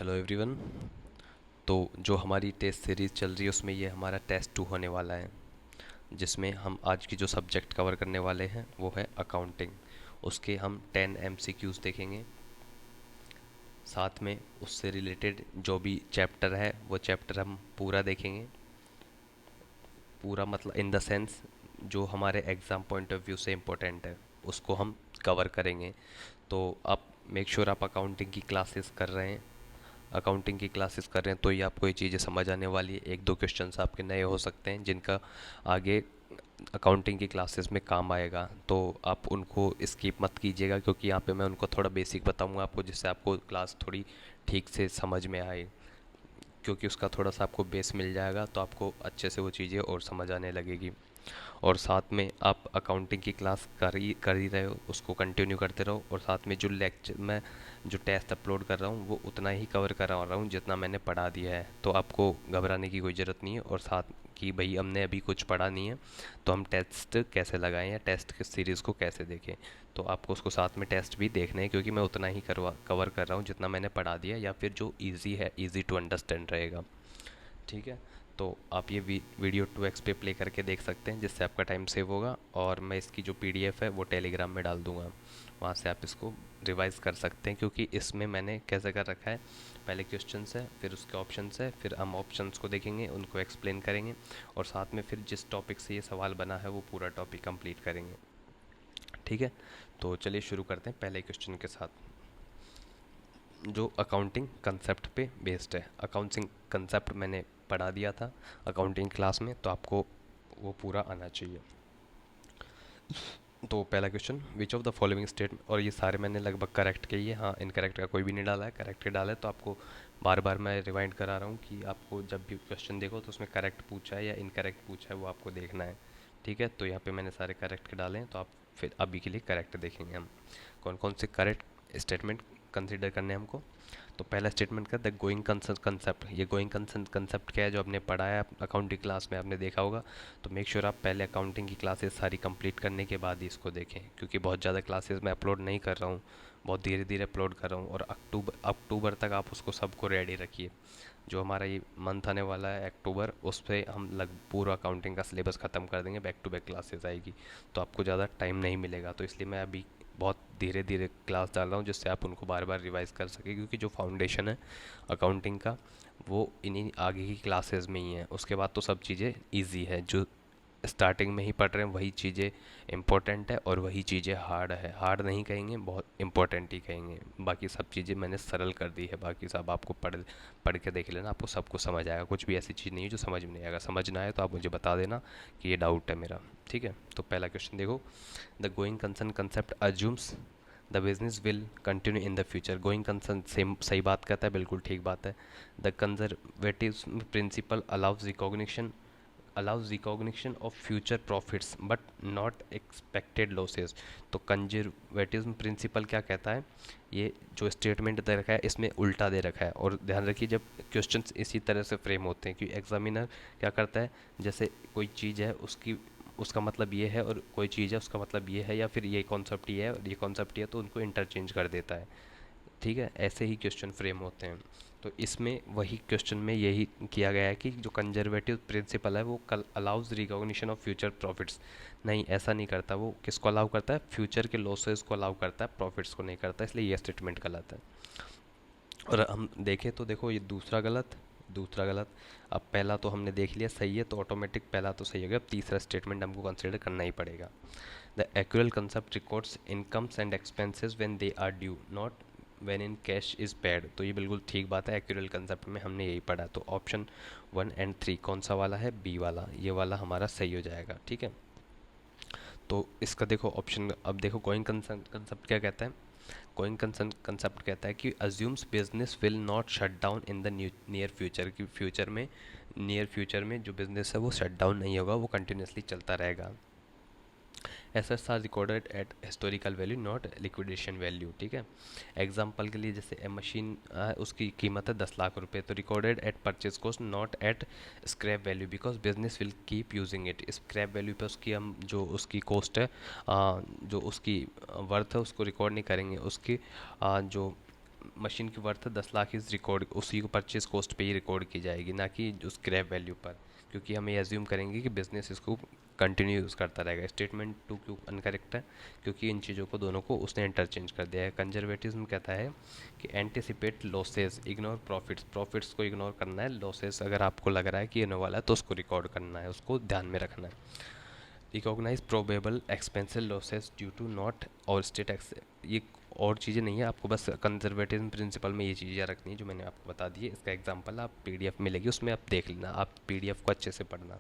Hello everyone. तो जो हमारी टेस्ट सीरीज़ चल रही है उसमें ये हमारा टेस्ट 2 होने वाला है, जिसमें हम आज की जो सब्जेक्ट कवर करने वाले हैं वो है अकाउंटिंग। उसके हम 10 एमसीक्यूज़ देखेंगे, साथ में उससे रिलेटेड जो भी चैप्टर है वो चैप्टर हम पूरा देखेंगे। पूरा मतलब इन द सेंस जो हमारे एग्ज़ाम पॉइंट ऑफ व्यू से इम्पोर्टेंट है उसको हम कवर करेंगे। तो आप मेक श्योर आप अकाउंटिंग की क्लासेस कर रहे हैं। अकाउंटिंग की क्लासेस कर रहे हैं तो ये आपको ये चीज़ें समझ आने वाली है। एक दो क्वेश्चंस आपके नए हो सकते हैं जिनका आगे अकाउंटिंग की क्लासेस में काम आएगा, तो आप उनको स्किप मत कीजिएगा, क्योंकि यहाँ पे मैं उनको थोड़ा बेसिक बताऊंगा आपको, जिससे आपको क्लास थोड़ी ठीक से समझ में आए। क्योंकि उसका थोड़ा सा आपको बेस मिल जाएगा तो आपको अच्छे से वो चीज़ें और समझ आने लगेगी। और साथ में आप अकाउंटिंग की क्लास कर ही रहे हो, उसको कंटिन्यू करते रहो। और साथ में जो लेक्चर मैं जो टेस्ट अपलोड कर रहा हूँ वो उतना ही कवर कर रहा हूँ जितना मैंने पढ़ा दिया है, तो आपको घबराने की कोई ज़रूरत नहीं है। और साथ कि भाई हमने अभी कुछ पढ़ा नहीं है तो हम टेस्ट कैसे लगाएं या टेस्ट की सीरीज़ को कैसे देखें, तो आपको उसको साथ में टेस्ट भी देखना है, क्योंकि मैं उतना ही कवर कर रहा हूँ जितना मैंने पढ़ा दिया या फिर जो ईजी है, ईजी टू अंडरस्टैंड रहेगा। ठीक है। तो आप ये वीडियो 2x पे प्ले करके देख सकते हैं, जिससे आपका टाइम सेव होगा। और मैं इसकी जो पीडीएफ है वो टेलीग्राम में डाल दूंगा, वहाँ से आप इसको रिवाइज कर सकते हैं। क्योंकि इसमें मैंने कैसे कर रखा है, पहले क्वेश्चंस है, फिर उसके ऑप्शंस है, फिर हम ऑप्शंस को देखेंगे, उनको एक्सप्लेन करेंगे, और साथ में फिर जिस टॉपिक से ये सवाल बना है वो पूरा टॉपिक कंप्लीट करेंगे। ठीक है। तो चलिए शुरू करते हैं पहले क्वेश्चन के साथ, जो अकाउंटिंग कंसेप्ट पे बेस्ड है। अकाउंटिंग कंसेप्ट मैंने पढ़ा दिया था अकाउंटिंग क्लास में, तो आपको वो पूरा आना चाहिए। तो पहला question, which of the following statement, और ये सारे मैंने लगभग करेक्ट किए, हाँ इनकरेक्ट का कोई भी नहीं डाला है, करेक्ट के डाला है। तो आपको बार बार मैं रिवाइंड करा रहा हूँ कि आपको जब भी क्वेश्चन देखो तो उसमें करेक्ट पूछा है या इनकरेक्ट पूछा है वो आपको देखना है। ठीक है। तो यहाँ पे मैंने सारे करेक्ट के डाले हैं, तो आप फिर अभी के लिए करेक्ट देखेंगे हम कौन कौन से करेक्ट स्टेटमेंट कंसिडर करने हैं हमको। तो पहला स्टेटमेंट का द गोइंग कंसेप्ट, ये गोइंग कंसेप्ट क्या है, जो आपने पढ़ा है अकाउंटिंग क्लास में आपने देखा होगा। तो मेक श्योर आप पहले अकाउंटिंग की क्लासेस सारी कंप्लीट करने के बाद ही इसको देखें, क्योंकि बहुत ज़्यादा क्लासेस मैं अपलोड नहीं कर रहा हूँ, बहुत धीरे धीरे अपलोड कर रहा हूँ। और अक्टूबर तक आप उसको सबको रेडी रखिए। जो हमारा ये मंथ आने वाला है अक्टूबर, उस पर हम पूरा अकाउंटिंग का सिलेबस ख़त्म कर देंगे, बैक टू बैक क्लासेस आएगी, तो आपको ज़्यादा टाइम नहीं मिलेगा। तो इसलिए मैं अभी बहुत धीरे धीरे क्लास डाल रहा हूँ, जिससे आप उनको बार बार रिवाइज कर सकें, क्योंकि जो फाउंडेशन है अकाउंटिंग का वो इन्हीं आगे की क्लासेस में ही है। उसके बाद तो सब चीज़ें ईजी है, जो स्टार्टिंग में ही पढ़ रहे हैं वही चीज़ें इम्पोर्टेंट है, और वही चीज़ें हार्ड है। हार्ड नहीं कहेंगे, बहुत इम्पोर्टेंट ही कहेंगे। बाकी सब चीज़ें मैंने सरल कर दी है, बाकी सब आपको पढ़ पढ़ के देख लेना, आपको सब कुछ समझ आएगा। कुछ भी ऐसी चीज़ नहीं है जो समझ में नहीं आएगा। समझना है तो आप मुझे बता देना कि ये डाउट है मेरा। ठीक है। तो पहला क्वेश्चन देखो, the going concern concept assumes the business will continue in the future. Going concern same सही बात कहता है, बिल्कुल ठीक बात है। The conservative principal allows recognition of future profits but not expected losses। तो कंजर्वेटिज्म प्रिंसिपल क्या कहता है, ये जो स्टेटमेंट दे रखा है इसमें उल्टा दे रखा है। और ध्यान रखिए जब क्वेश्चंस इसी तरह से फ्रेम होते हैं, कि एग्जामिनर क्या करता है, जैसे कोई चीज़ है उसकी उसका मतलब ये है, और कोई चीज़ है उसका मतलब ये है, या फिर ये कॉन्सेप्ट ये है और ये कॉन्सेप्ट ये है, तो उनको इंटरचेंज कर देता है। ठीक है, ऐसे ही क्वेश्चन फ्रेम होते हैं। तो इसमें वही क्वेश्चन में यही किया गया है कि जो कंजर्वेटिव प्रिंसिपल है वो कल allows recognition of future profits, नहीं ऐसा नहीं करता। वो किसको अलाउ करता है, फ्यूचर के लॉसेस को अलाउ करता है, प्रॉफिट्स को नहीं करता, इसलिए ये स्टेटमेंट गलत है। और हम देखें तो देखो ये दूसरा गलत, दूसरा गलत। अब पहला तो हमने देख लिया सही है, तो ऑटोमेटिक पहला तो सही हो गया। अब तीसरा स्टेटमेंट हमको कंसिडर करना ही पड़ेगा। The accrual concept records incomes and expenses when they are due, not when in cash is paid. तो ये बिल्कुल ठीक बात है, एक्यूरल कंसेप्ट में हमने यही पढ़ा। तो ऑप्शन 1 और 3 कौन सा वाला है, बी वाला, ये वाला हमारा सही हो जाएगा। ठीक है। तो इसका देखो ऑप्शन, अब देखो गोइंग कंसेप्ट क्या कहता है। गोइंग कंसेप्ट कहता है कि assumes business will not shut down in the near future, कि फ्यूचर में, नियर फ्यूचर में जो बिजनेस है वो शट डाउन नहीं होगा, वो कंटिन्यूसली चलता रहेगा। Assets are recorded at historical value not liquidation value. ठीक है। एग्जांपल के लिए जैसे मशीन उसकी कीमत है 10 लाख रुपए, तो recorded at purchase cost not at scrap value, because business will keep using it. Scrap value पे उसकी हम जो उसकी कॉस्ट है, जो उसकी वर्थ है उसको रिकॉर्ड नहीं करेंगे, उसकी जो मशीन की वर्थ 10 लाख इस रिकॉर्ड उसी को परचेज कॉस्ट पे ही रिकॉर्ड की जाएगी, ना कि उस स्क्रैप वैल्यू पर, क्योंकि हम ये एज्यूम करेंगे कि बिजनेस इसको कंटिन्यू यूज़ करता रहेगा। स्टेटमेंट टू क्यों अनकरेक्ट है, क्योंकि इन चीज़ों को दोनों को उसने इंटरचेंज कर दिया है। कंजर्वेटिज्म कहता है कि anticipate losses ignore profits, profits को इग्नोर करना है, लॉसेस अगर आपको लग रहा है कि होने वाला है तो उसको रिकॉर्ड करना है, उसको ध्यान में रखना है। Recognise probable expensive losses due to not और स्टेट एक्स, ये और चीज़ें नहीं है, आपको बस कंजर्वेटिज्म प्रिंसिपल में ये चीज़ें रखनी है जो मैंने आपको बता दी है। इसका एग्जांपल आप पीडीएफ मिलेगी, उसमें आप देख लेना, आप पीडीएफ को अच्छे से पढ़ना।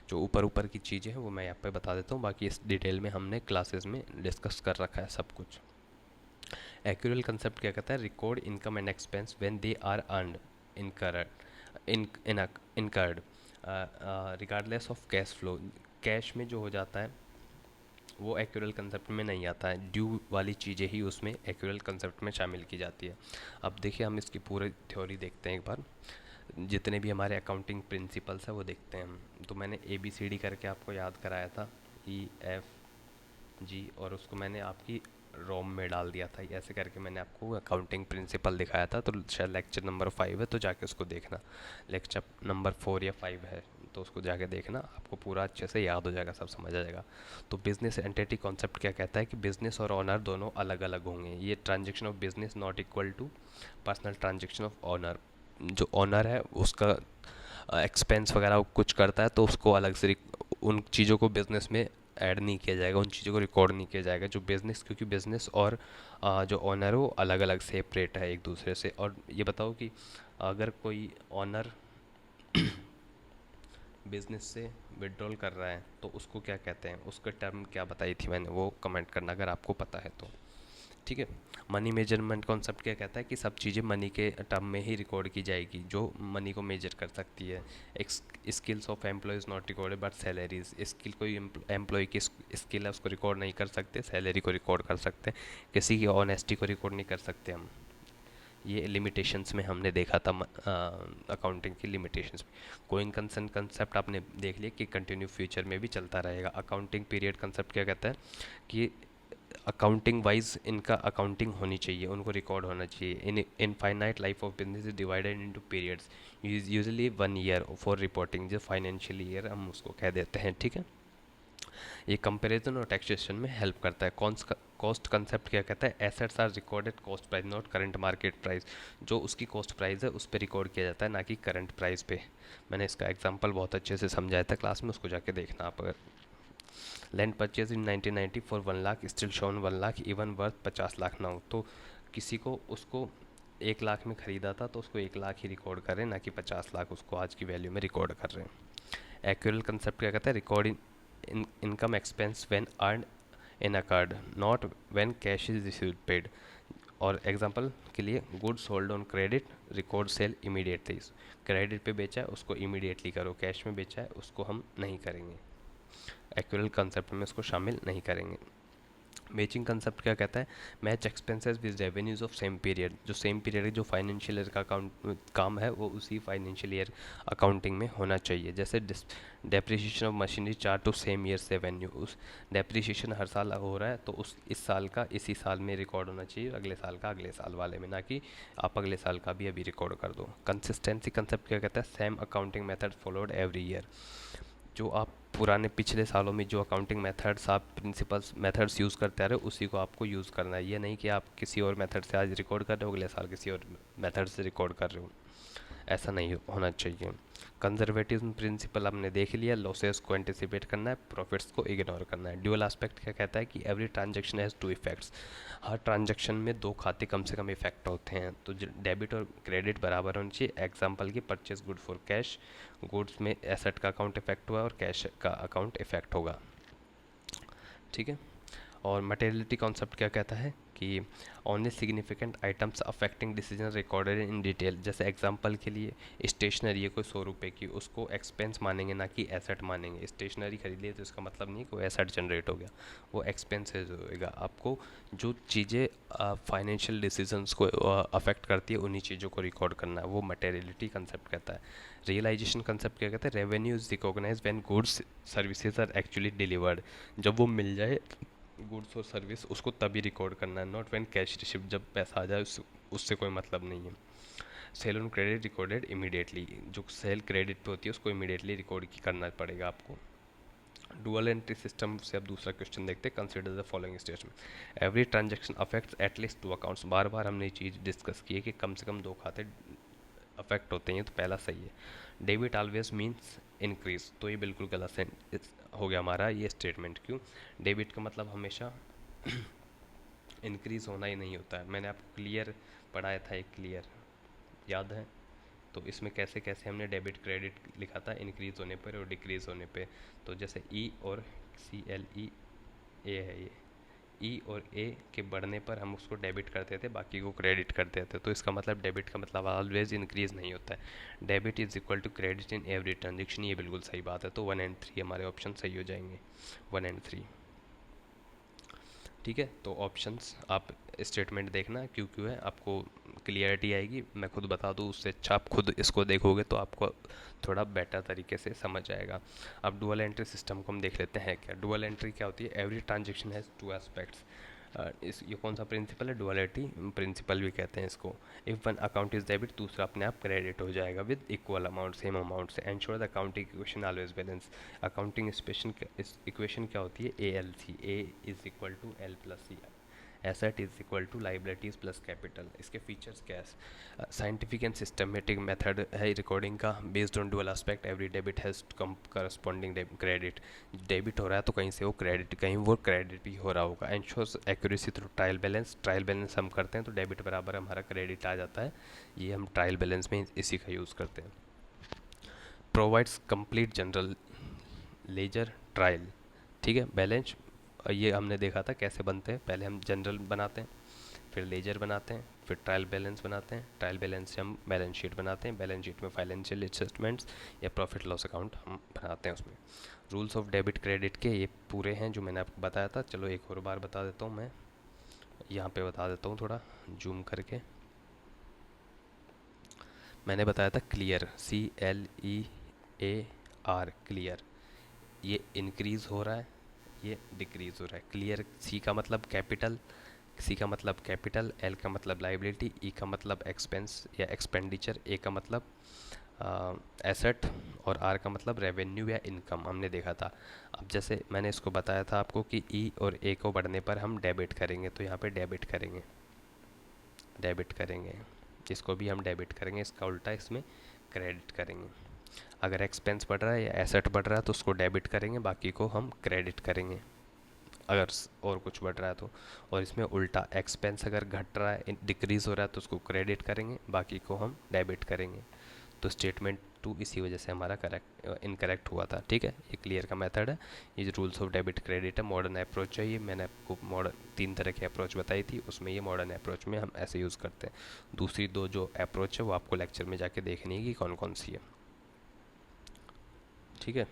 जो ऊपर ऊपर की चीज़ें हैं वो मैं यहाँ पे बता देता हूँ, बाकी इस डिटेल में हमने क्लासेस में डिस्कस कर रखा है सब कुछ। एक्यूरल कंसेप्ट क्या कहता है, record income and expense when they are earned, incurred incurred regardless of cash flow. Cash में जो हो जाता है वो एक्यूरल कंसेप्ट में नहीं आता है, ड्यू वाली चीज़ें ही उसमें एक्यूरल कंसेप्ट में शामिल की जाती है। अब देखिए हम इसकी पूरी थ्योरी देखते हैं एक बार, जितने भी हमारे अकाउंटिंग प्रिंसिपल्स है वो देखते हैं हम। तो मैंने ABCD करके आपको याद कराया था, EFG, और उसको मैंने आपकी रोम में डाल दिया था, ऐसे करके मैंने आपको अकाउंटिंग प्रिंसिपल दिखाया था। तो शायद लेक्चर नंबर 5 है तो जाके उसको देखना, लेक्चर नंबर 4 या 5 है तो उसको जाके देखना, आपको पूरा अच्छे से याद हो जाएगा, सब समझ आ जाएगा। तो बिजनेस एंटिटी कॉन्सेप्ट क्या कहता है कि बिजनेस और ऑनर दोनों अलग अलग होंगे। ये transaction of business not equal to personal transaction of owner. जो ऑनर है उसका एक्सपेंस वगैरह कुछ करता है तो उसको अलग से उन चीज़ों को बिजनेस में ऐड नहीं किया जाएगा, उन चीज़ों को रिकॉर्ड नहीं किया जाएगा जो बिज़नेस, क्योंकि बिज़नेस और जो ऑनर है वो अलग अलग सेपरेट है एक दूसरे से। और ये बताओ कि अगर कोई ऑनर बिज़नेस से विड्रॉल कर रहा है तो उसको क्या कहते हैं, उसका टर्म क्या बताई थी मैंने, वो कमेंट करना अगर आपको पता है तो, ठीक है। मनी मेजरमेंट कॉन्सेप्ट क्या कहता है कि सब चीज़ें मनी के टर्म में ही रिकॉर्ड की जाएगी जो मनी को मेजर कर सकती है। Skills of employees not recorded but salaries, skill कोई एम्प्लॉय की स्किल है उसको रिकॉर्ड नहीं कर सकते, सैलरी को रिकॉर्ड कर सकते हैं, किसी की ऑनेस्टी को रिकॉर्ड नहीं कर सकते हम। ये लिमिटेशंस में हमने देखा था अकाउंटिंग की लिमिटेशंस में। गोइंग कंसर्न कंसेप्ट आपने देख लिया कि कंटिन्यू फ्यूचर में भी चलता रहेगा। अकाउंटिंग पीरियड कंसेप्ट क्या कहता है कि अकाउंटिंग वाइज इनका अकाउंटिंग होनी चाहिए, उनको रिकॉर्ड होना चाहिए। इन infinite life of business is divided into periods, usually 1 year for reporting, जो फाइनेंशियल ईयर हम उसको कह देते हैं, ठीक है। ये कंपैरिजन और टैक्सेशन में हेल्प करता है। कॉस्ट कंसेप्ट क्या कहता है, assets are recorded cost price not current market price, जो उसकी कॉस्ट प्राइस है उस पर रिकॉर्ड किया जाता है, ना कि करंट प्राइस पे। मैंने इसका एग्जांपल बहुत अच्छे से समझाया था क्लास में, उसको जाके देखना आप। अगर land purchase in 1990 for 1 lakh still shown 1 lakh even worth 50 lakh now, तो किसी को उसको 1 लाख में ख़रीदा था तो उसको 1 लाख ही रिकॉर्ड कर रहे हैं, ना कि 50 लाख उसको आज की वैल्यू में रिकॉर्ड कर रहे हैं। एक्यूरल कंसेप्ट क्या कहता है, record income expense when earn in accrued not when cash is received paid. और एग्जांपल के लिए goods hold on credit record sale immediately, credit पे बेचा है उसको इमीडिएटली करो, कैश में बेचा है उसको हम नहीं करेंगे, एक्यूरल कंसेप्ट में उसको शामिल नहीं करेंगे। मैचिंग कंसेप्ट क्या कहता है, match expenses with revenues of same period, जो सेम पीरियड जो फाइनेंशियल ईयर का अकाउंट काम है वो उसी फाइनेंशियल ईयर अकाउंटिंग में होना चाहिए। जैसे depreciation of machinery chart to same year revenue, उस डेप्रिसिएशन हर साल हो रहा है तो उस इस साल का इसी साल में रिकॉर्ड होना चाहिए, अगले साल का अगले साल वाले में, ना कि आप अगले साल का भी अभी रिकॉर्ड कर दो। कंसिस्टेंसी कंसेप्ट क्या कहता है, same accounting method followed every year, जो आप पुराने पिछले सालों में जो अकाउंटिंग मेथड्स आप प्रिंसिपल्स मेथड्स यूज़ करते आ रहे हो उसी को आपको यूज़ करना है। ये नहीं कि आप किसी और मेथड से आज रिकॉर्ड कर रहे हो अगले साल किसी और मेथड से रिकॉर्ड कर रहे हो, ऐसा नहीं होना चाहिए। कंजर्वेटिज्म प्रिंसिपल हमने देख लिया, लॉसेस को एंटिसिपेट करना है, प्रॉफिट्स को इग्नोर करना है। ड्यूअल एस्पेक्ट क्या कहता है कि every transaction has 2 effects, her transaction में 2 खाते कम से कम इफेक्ट होते हैं, तो डेबिट और क्रेडिट बराबर होनी चाहिए। एग्जांपल की purchase good for cash, goods में एसेट का अकाउंट इफेक्ट हुआ और कैश का अकाउंट इफेक्ट होगा, ठीक है। और मटेरियलिटी कॉन्सेप्ट क्या कहता है कि only significant items affecting decision recorded in detail, जैसे एग्जांपल के लिए स्टेशनरी है कोई 100 रुपये की, उसको एक्सपेंस मानेंगे ना कि एसेट मानेंगे। स्टेशनरी खरीद लिए तो इसका मतलब नहीं कोई एसेट जनरेट हो गया, वो एक्सपेंसेस होएगा। आपको जो चीज़ें फाइनेंशियल डिसीजंस को अफेक्ट करती है उन्हीं चीज़ों को रिकॉर्ड करना है, वो मटेरियलिटी कंसेप्ट कहता है। रियलाइजेशन कंसेप्ट क्या कहता है, revenue is recognise when goods services are actually delivered, जब वो मिल जाए गुड्स और सर्विस उसको तभी रिकॉर्ड करना है, नॉट व्हेन कैश रिसिप्ट, जब पैसा आ जाए उससे कोई मतलब नहीं है। Sale on credit recorded immediately, जो सेल क्रेडिट पे होती है उसको इमीडिएटली रिकॉर्ड करना पड़ेगा आपको। डुअल एंट्री सिस्टम से अब दूसरा क्वेश्चन देखते हैं। Consider the following statement, every transaction affects at least 2 accounts. बार बार हमने ये चीज़ डिस्कस की है कि कम से कम 2 खाते अफेक्ट होते हैं, तो पहला सही है। डेबिट ऑलवेज मीन्स इंक्रीज, तो ये बिल्कुल गलत हो गया हमारा ये स्टेटमेंट। क्यों? डेबिट का मतलब हमेशा इंक्रीज होना ही नहीं होता है। मैंने आपको क्लियर पढ़ाया था, एक क्लियर याद है? तो इसमें कैसे कैसे हमने डेबिट क्रेडिट लिखा था, इंक्रीज होने पर और डिक्रीज होने पे। तो जैसे ई और CLE ए है, ये ई और ए के बढ़ने पर हम उसको डेबिट करते थे, बाकी को क्रेडिट करते थे। तो इसका मतलब डेबिट का मतलब ऑलवेज इंक्रीज नहीं होता है। Debit is equal to credit in every transaction, ये बिल्कुल सही बात है। तो 1 एंड 3 हमारे ऑप्शन सही हो जाएंगे, 1 एंड 3। ठीक है, तो ऑप्शंस आप स्टेटमेंट देखना क्यों क्यों है, आपको क्लियरिटी आएगी। मैं खुद बता दूँ उससे अच्छा आप खुद इसको देखोगे तो आपको थोड़ा बेटर तरीके से समझ आएगा। अब डुअल एंट्री सिस्टम को हम देख लेते हैं। क्या डुअल एंट्री क्या होती है? Every transaction has 2 aspects. इस ये कौन सा प्रिंसिपल है? डुअलिटी प्रिंसिपल भी कहते हैं इसको। If one account is debit, दूसरा अपने आप क्रेडिट हो जाएगा with equal amount, same amount से। Ensure the accounting equation always balance. Accounting equation क्या होती है? ALC, A is equal to L plus C, asset is equal to liabilities plus capital. इसके फीचर्स क्या है? साइंटिफिक एंड सिस्टमेटिक मेथड है recording का। Based on dual aspect, every debit has come corresponding credit. Debit हो रहा है तो कहीं से वो क्रेडिट, कहीं वो क्रेडिट भी हो रहा होगा। Ensures accuracy through trial balance. Trial balance हम करते हैं तो डेबिट बराबर हमारा क्रेडिट आ जाता है, ये हम ट्रायल बैलेंस में इसी का यूज़ करते हैं। Provides complete general ledger trial. ठीक है, बैलेंस ये हमने देखा था कैसे बनते हैं। पहले हम जनरल बनाते हैं, फिर लेजर बनाते हैं, फिर ट्रायल बैलेंस बनाते हैं। ट्रायल बैलेंस से हम बैलेंस शीट बनाते हैं, बैलेंस शीट में फाइनेंशियल स्टेटमेंट्स या प्रॉफिट लॉस अकाउंट हम बनाते हैं उसमें। रूल्स ऑफ डेबिट क्रेडिट के ये पूरे हैं जो मैंने आपको बताया था। चलो एक और बार बता देता हूँ, मैं यहाँ पे बता देता हूँ थोड़ा जूम करके। मैंने बताया था क्लियर, CLEAR, क्लियर, ये इंक्रीज़ हो रहा है, ये डिक्रीज़ हो रहा है। क्लियर, सी का मतलब कैपिटल, सी का मतलब कैपिटल, एल का मतलब लाइबिलिटी, ई का मतलब एक्सपेंस या एक्सपेंडिचर, ए का मतलब एसेट और आर का मतलब रेवेन्यू या इनकम, हमने देखा था। अब जैसे मैंने इसको बताया था आपको कि ई और ए को बढ़ने पर हम डेबिट करेंगे, तो यहाँ पे डेबिट करेंगे, डेबिट करेंगे, इसको भी हम डेबिट करेंगे, इसका उल्टा इसमें क्रेडिट करेंगे। अगर एक्सपेंस बढ़ रहा है या एसेट बढ़ रहा है तो उसको डेबिट करेंगे, बाकी को हम क्रेडिट करेंगे अगर और कुछ बढ़ रहा है तो। और इसमें उल्टा, एक्सपेंस अगर घट रहा है, डिक्रीज़ हो रहा है तो उसको क्रेडिट करेंगे, बाकी को हम डेबिट करेंगे। तो स्टेटमेंट 2 इसी वजह से हमारा करेक्ट इनकरेक्ट हुआ था। ठीक है, ये क्लियर का मेथड है, ये रूल्स ऑफ डेबिट क्रेडिट है। मॉडर्न अप्रोच है ये, मैंने आपको मॉडर्न 3 तरह की अप्रोच बताई थी, उसमें ये मॉडर्न अप्रोच में हम ऐसे यूज़ करते हैं। दूसरी 2 जो अप्रोच है वो आपको लेक्चर में जाके देखनी है कि कौन कौन सी है। ठीक है,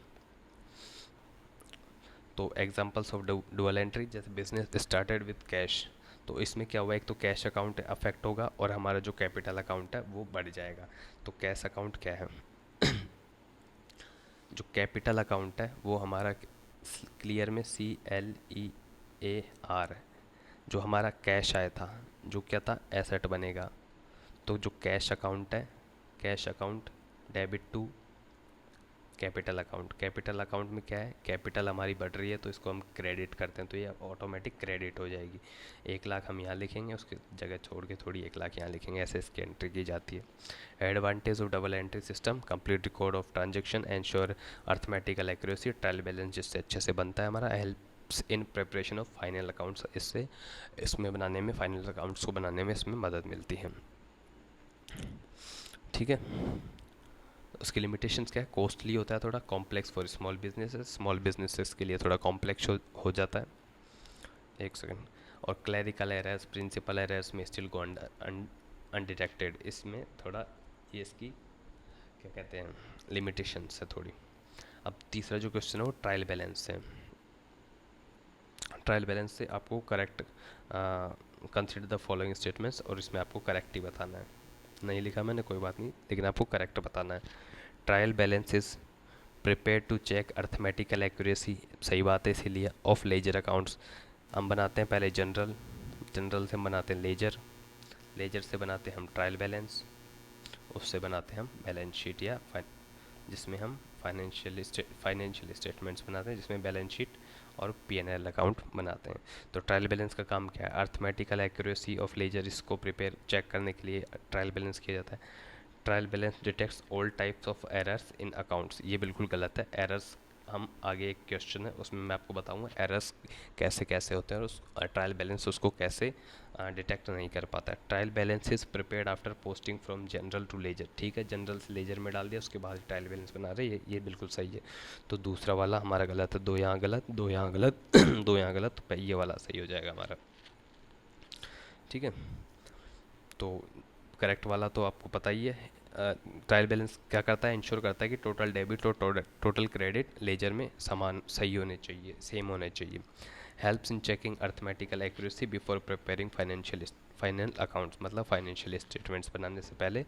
तो एग्जांपल्स ऑफ डुअल एंट्री, जैसे बिजनेस स्टार्टेड विद कैश, तो इसमें क्या हुआ, एक तो कैश अकाउंट अफेक्ट होगा और हमारा जो कैपिटल अकाउंट है वो बढ़ जाएगा। तो कैश अकाउंट क्या है? जो कैपिटल अकाउंट है वो हमारा क्लियर में CLEAR, जो हमारा कैश आया था, जो क्या था, एसेट बनेगा। तो जो कैश अकाउंट है, cash account debit to capital account. Capital account में क्या है, कैपिटल हमारी बढ़ रही है तो इसको हम क्रेडिट करते हैं, तो ये ऑटोमेटिक क्रेडिट हो जाएगी। 1 लाख हम यहाँ लिखेंगे, उसकी जगह छोड़ के थोड़ी 1 लाख यहाँ लिखेंगे, ऐसे इसकी एंट्री की जाती है। Advantage of double entry system, complete record of transaction, ensure arithmetical accuracy, trial balance जिससे अच्छे से बनता है हमारा, helps in preparation of final accounts, इससे इसमें बनाने में, फाइनल अकाउंट्स को बनाने में इसमें मदद मिलती है। ठीक है, उसकी लिमिटेशंस क्या है? कॉस्टली होता है थोड़ा, कॉम्प्लेक्स फॉर स्मॉल बिजनेसेस के लिए थोड़ा कॉम्प्लेक्स हो जाता है। एक सेकंड। और क्लैरिकल एरर्स, प्रिंसिपल एरर्स में स्टिल गो अनडिटेक्टेड, इसमें थोड़ा ये इसकी क्या कहते हैं, लिमिटेशंस है थोड़ी। अब तीसरा जो क्वेश्चन है वो ट्रायल बैलेंस से। ट्रायल बैलेंस से आपको correct consider the following statements, और इसमें आपको करेक्ट ही बताना है। नहीं लिखा मैंने, कोई बात नहीं, लेकिन आपको करेक्ट बताना है। Trial balance is prepare to check arithmetical accuracy, सही बात है, इसीलिए ऑफ लेजर अकाउंट्स हम बनाते हैं पहले जनरल, जनरल से हम बनाते हैं लेजर, लेजर से बनाते हैं हम ट्रायल बैलेंस, उससे बनाते हैं हम बैलेंस शीट या जिसमें हम फाइनेंशियल स्टेटमेंट्स बनाते हैं, जिसमें बैलेंस शीट और P&L अकाउंट बनाते हैं। तो ट्रायल बैलेंस का काम क्या है? अर्थमेटिकल एक्यूरेसी ऑफ लेजर, इसको प्रिपेयर चेक करने के लिए ट्रायल बैलेंस किया जाता है। Trial balance detects all types of errors in accounts, ये बिल्कुल गलत है। एरर्स हम आगे एक क्वेश्चन है उसमें मैं आपको बताऊंगा एरर्स कैसे कैसे होते हैं और उस ट्रायल बैलेंस उसको कैसे डिटेक्ट नहीं कर पाता है। Trial balance is prepared after posting from journal to ledger, ठीक है, जनरल से लेजर में डाल दिया, उसके बाद ट्रायल बैलेंस बना रहे, ये बिल्कुल सही है। तो दूसरा वाला हमारा गलत है, दो यहाँ गलत, दो यहाँ गलत दो यहाँ गलत, तो ये वाला सही हो जाएगा हमारा, ठीक है। तो करेक्ट वाला तो आपको पता ही है। ट्रायल बैलेंस क्या करता है? इंश्योर करता है कि टोटल डेबिट और टोटल क्रेडिट लेजर में समान सही होने चाहिए, सेम होने चाहिए। Helps in checking arithmetical accuracy before preparing final accounts, मतलब फाइनेंशियल स्टेटमेंट्स बनाने से पहले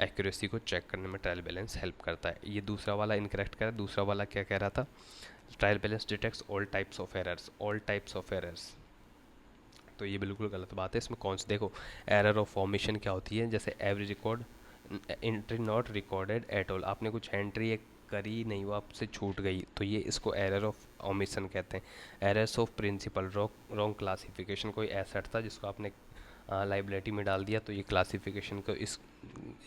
एक्यूरेसी को चेक करने में ट्रायल बैलेंस हेल्प करता है। ये दूसरा वाला इनकरेक्ट करा, दूसरा वाला क्या कह रहा था? Trial balance detects all types of errors, all types of errors, तो ये बिल्कुल गलत बात है। इसमें कौन सी, देखो एरर ऑफ फॉर्मेशन क्या होती है, जैसे every record entry not recorded at all, आपने कुछ एंट्री एक करी नहीं, वो आपसे छूट गई, तो ये इसको एरर ऑफ ओमिशन कहते हैं। Errors of principle, wrong classification, कोई एसेट था जिसको आपने लाइबिलिटी में डाल दिया, तो ये क्लासिफिकेशन को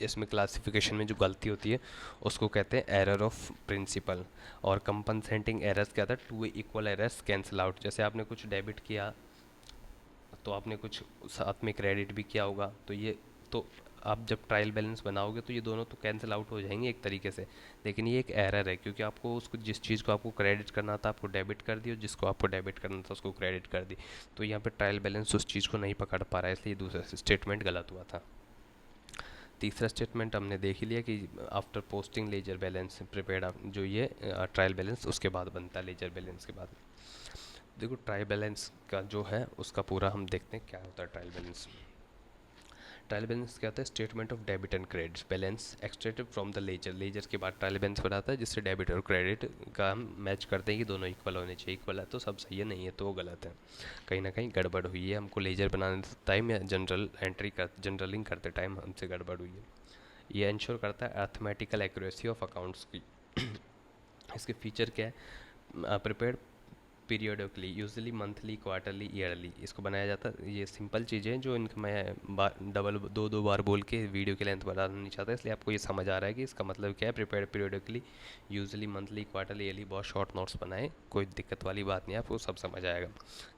इसमें क्लासिफिकेशन में जो गलती होती है उसको कहते हैं एरर ऑफ प्रिंसिपल। और कंपनसेटिंग एरर्स क्या था? Two equal errors cancel out, जैसे आपने कुछ डेबिट किया तो आपने कुछ साथ में क्रेडिट भी किया होगा, तो ये तो आप जब ट्रायल बैलेंस बनाओगे तो ये दोनों तो कैंसिल आउट हो जाएंगे एक तरीके से, लेकिन ये एक एरर है क्योंकि आपको उसको जिस चीज़ को आपको क्रेडिट करना था आपको डेबिट कर दी और जिसको आपको डेबिट करना था उसको क्रेडिट कर दी, तो यहाँ पे ट्रायल बैलेंस उस चीज़ को नहीं पकड़ पा रहा है, इसलिए दूसरा स्टेटमेंट गलत हुआ था। तीसरा स्टेटमेंट हमने देख ही लिया कि after posting ledger balance prepared, जो ये ट्रायल बैलेंस उसके बाद बनता है, लेजर बैलेंस के बाद। देखो ट्रायल बैलेंस का जो है उसका पूरा हम देखते हैं क्या होता है ट्रायल बैलेंस। ट्रायल बैलेंस क्या होता है? Statement of debit and credit balance extracted from the ledger, ledger के बाद ट्रायल बैलेंस बनाता है जिससे डेबिट और क्रेडिट का हम मैच करते हैं कि दोनों इक्वल होने चाहिए। इक्वल है तो सब सही है, नहीं है तो वो गलत है, कहीं ना कहीं गड़बड़ हुई है, हमको लेजर बनाने टाइम या जनरलिंग करते टाइम हमसे गड़बड़ हुई है। ये इंश्योर करता है अर्थमेटिकल एक्यूरेसी ऑफ अकाउंट्स की। इसके फीचर क्या है? Prepared periodically, usually monthly, quarterly, yearly, इसको बनाया जाता है। ये सिंपल चीज़ें हैं जो इनका मैं डबल दो बार बोल के वीडियो की लेंथ बढ़ाना नहीं चाहता, इसलिए आपको ये समझ आ रहा है कि इसका मतलब क्या है। Prepared periodically, usually monthly, quarterly, yearly, बहुत शॉर्ट नोट्स बनाए, कोई दिक्कत वाली बात नहीं है, आपको सब समझ आएगा,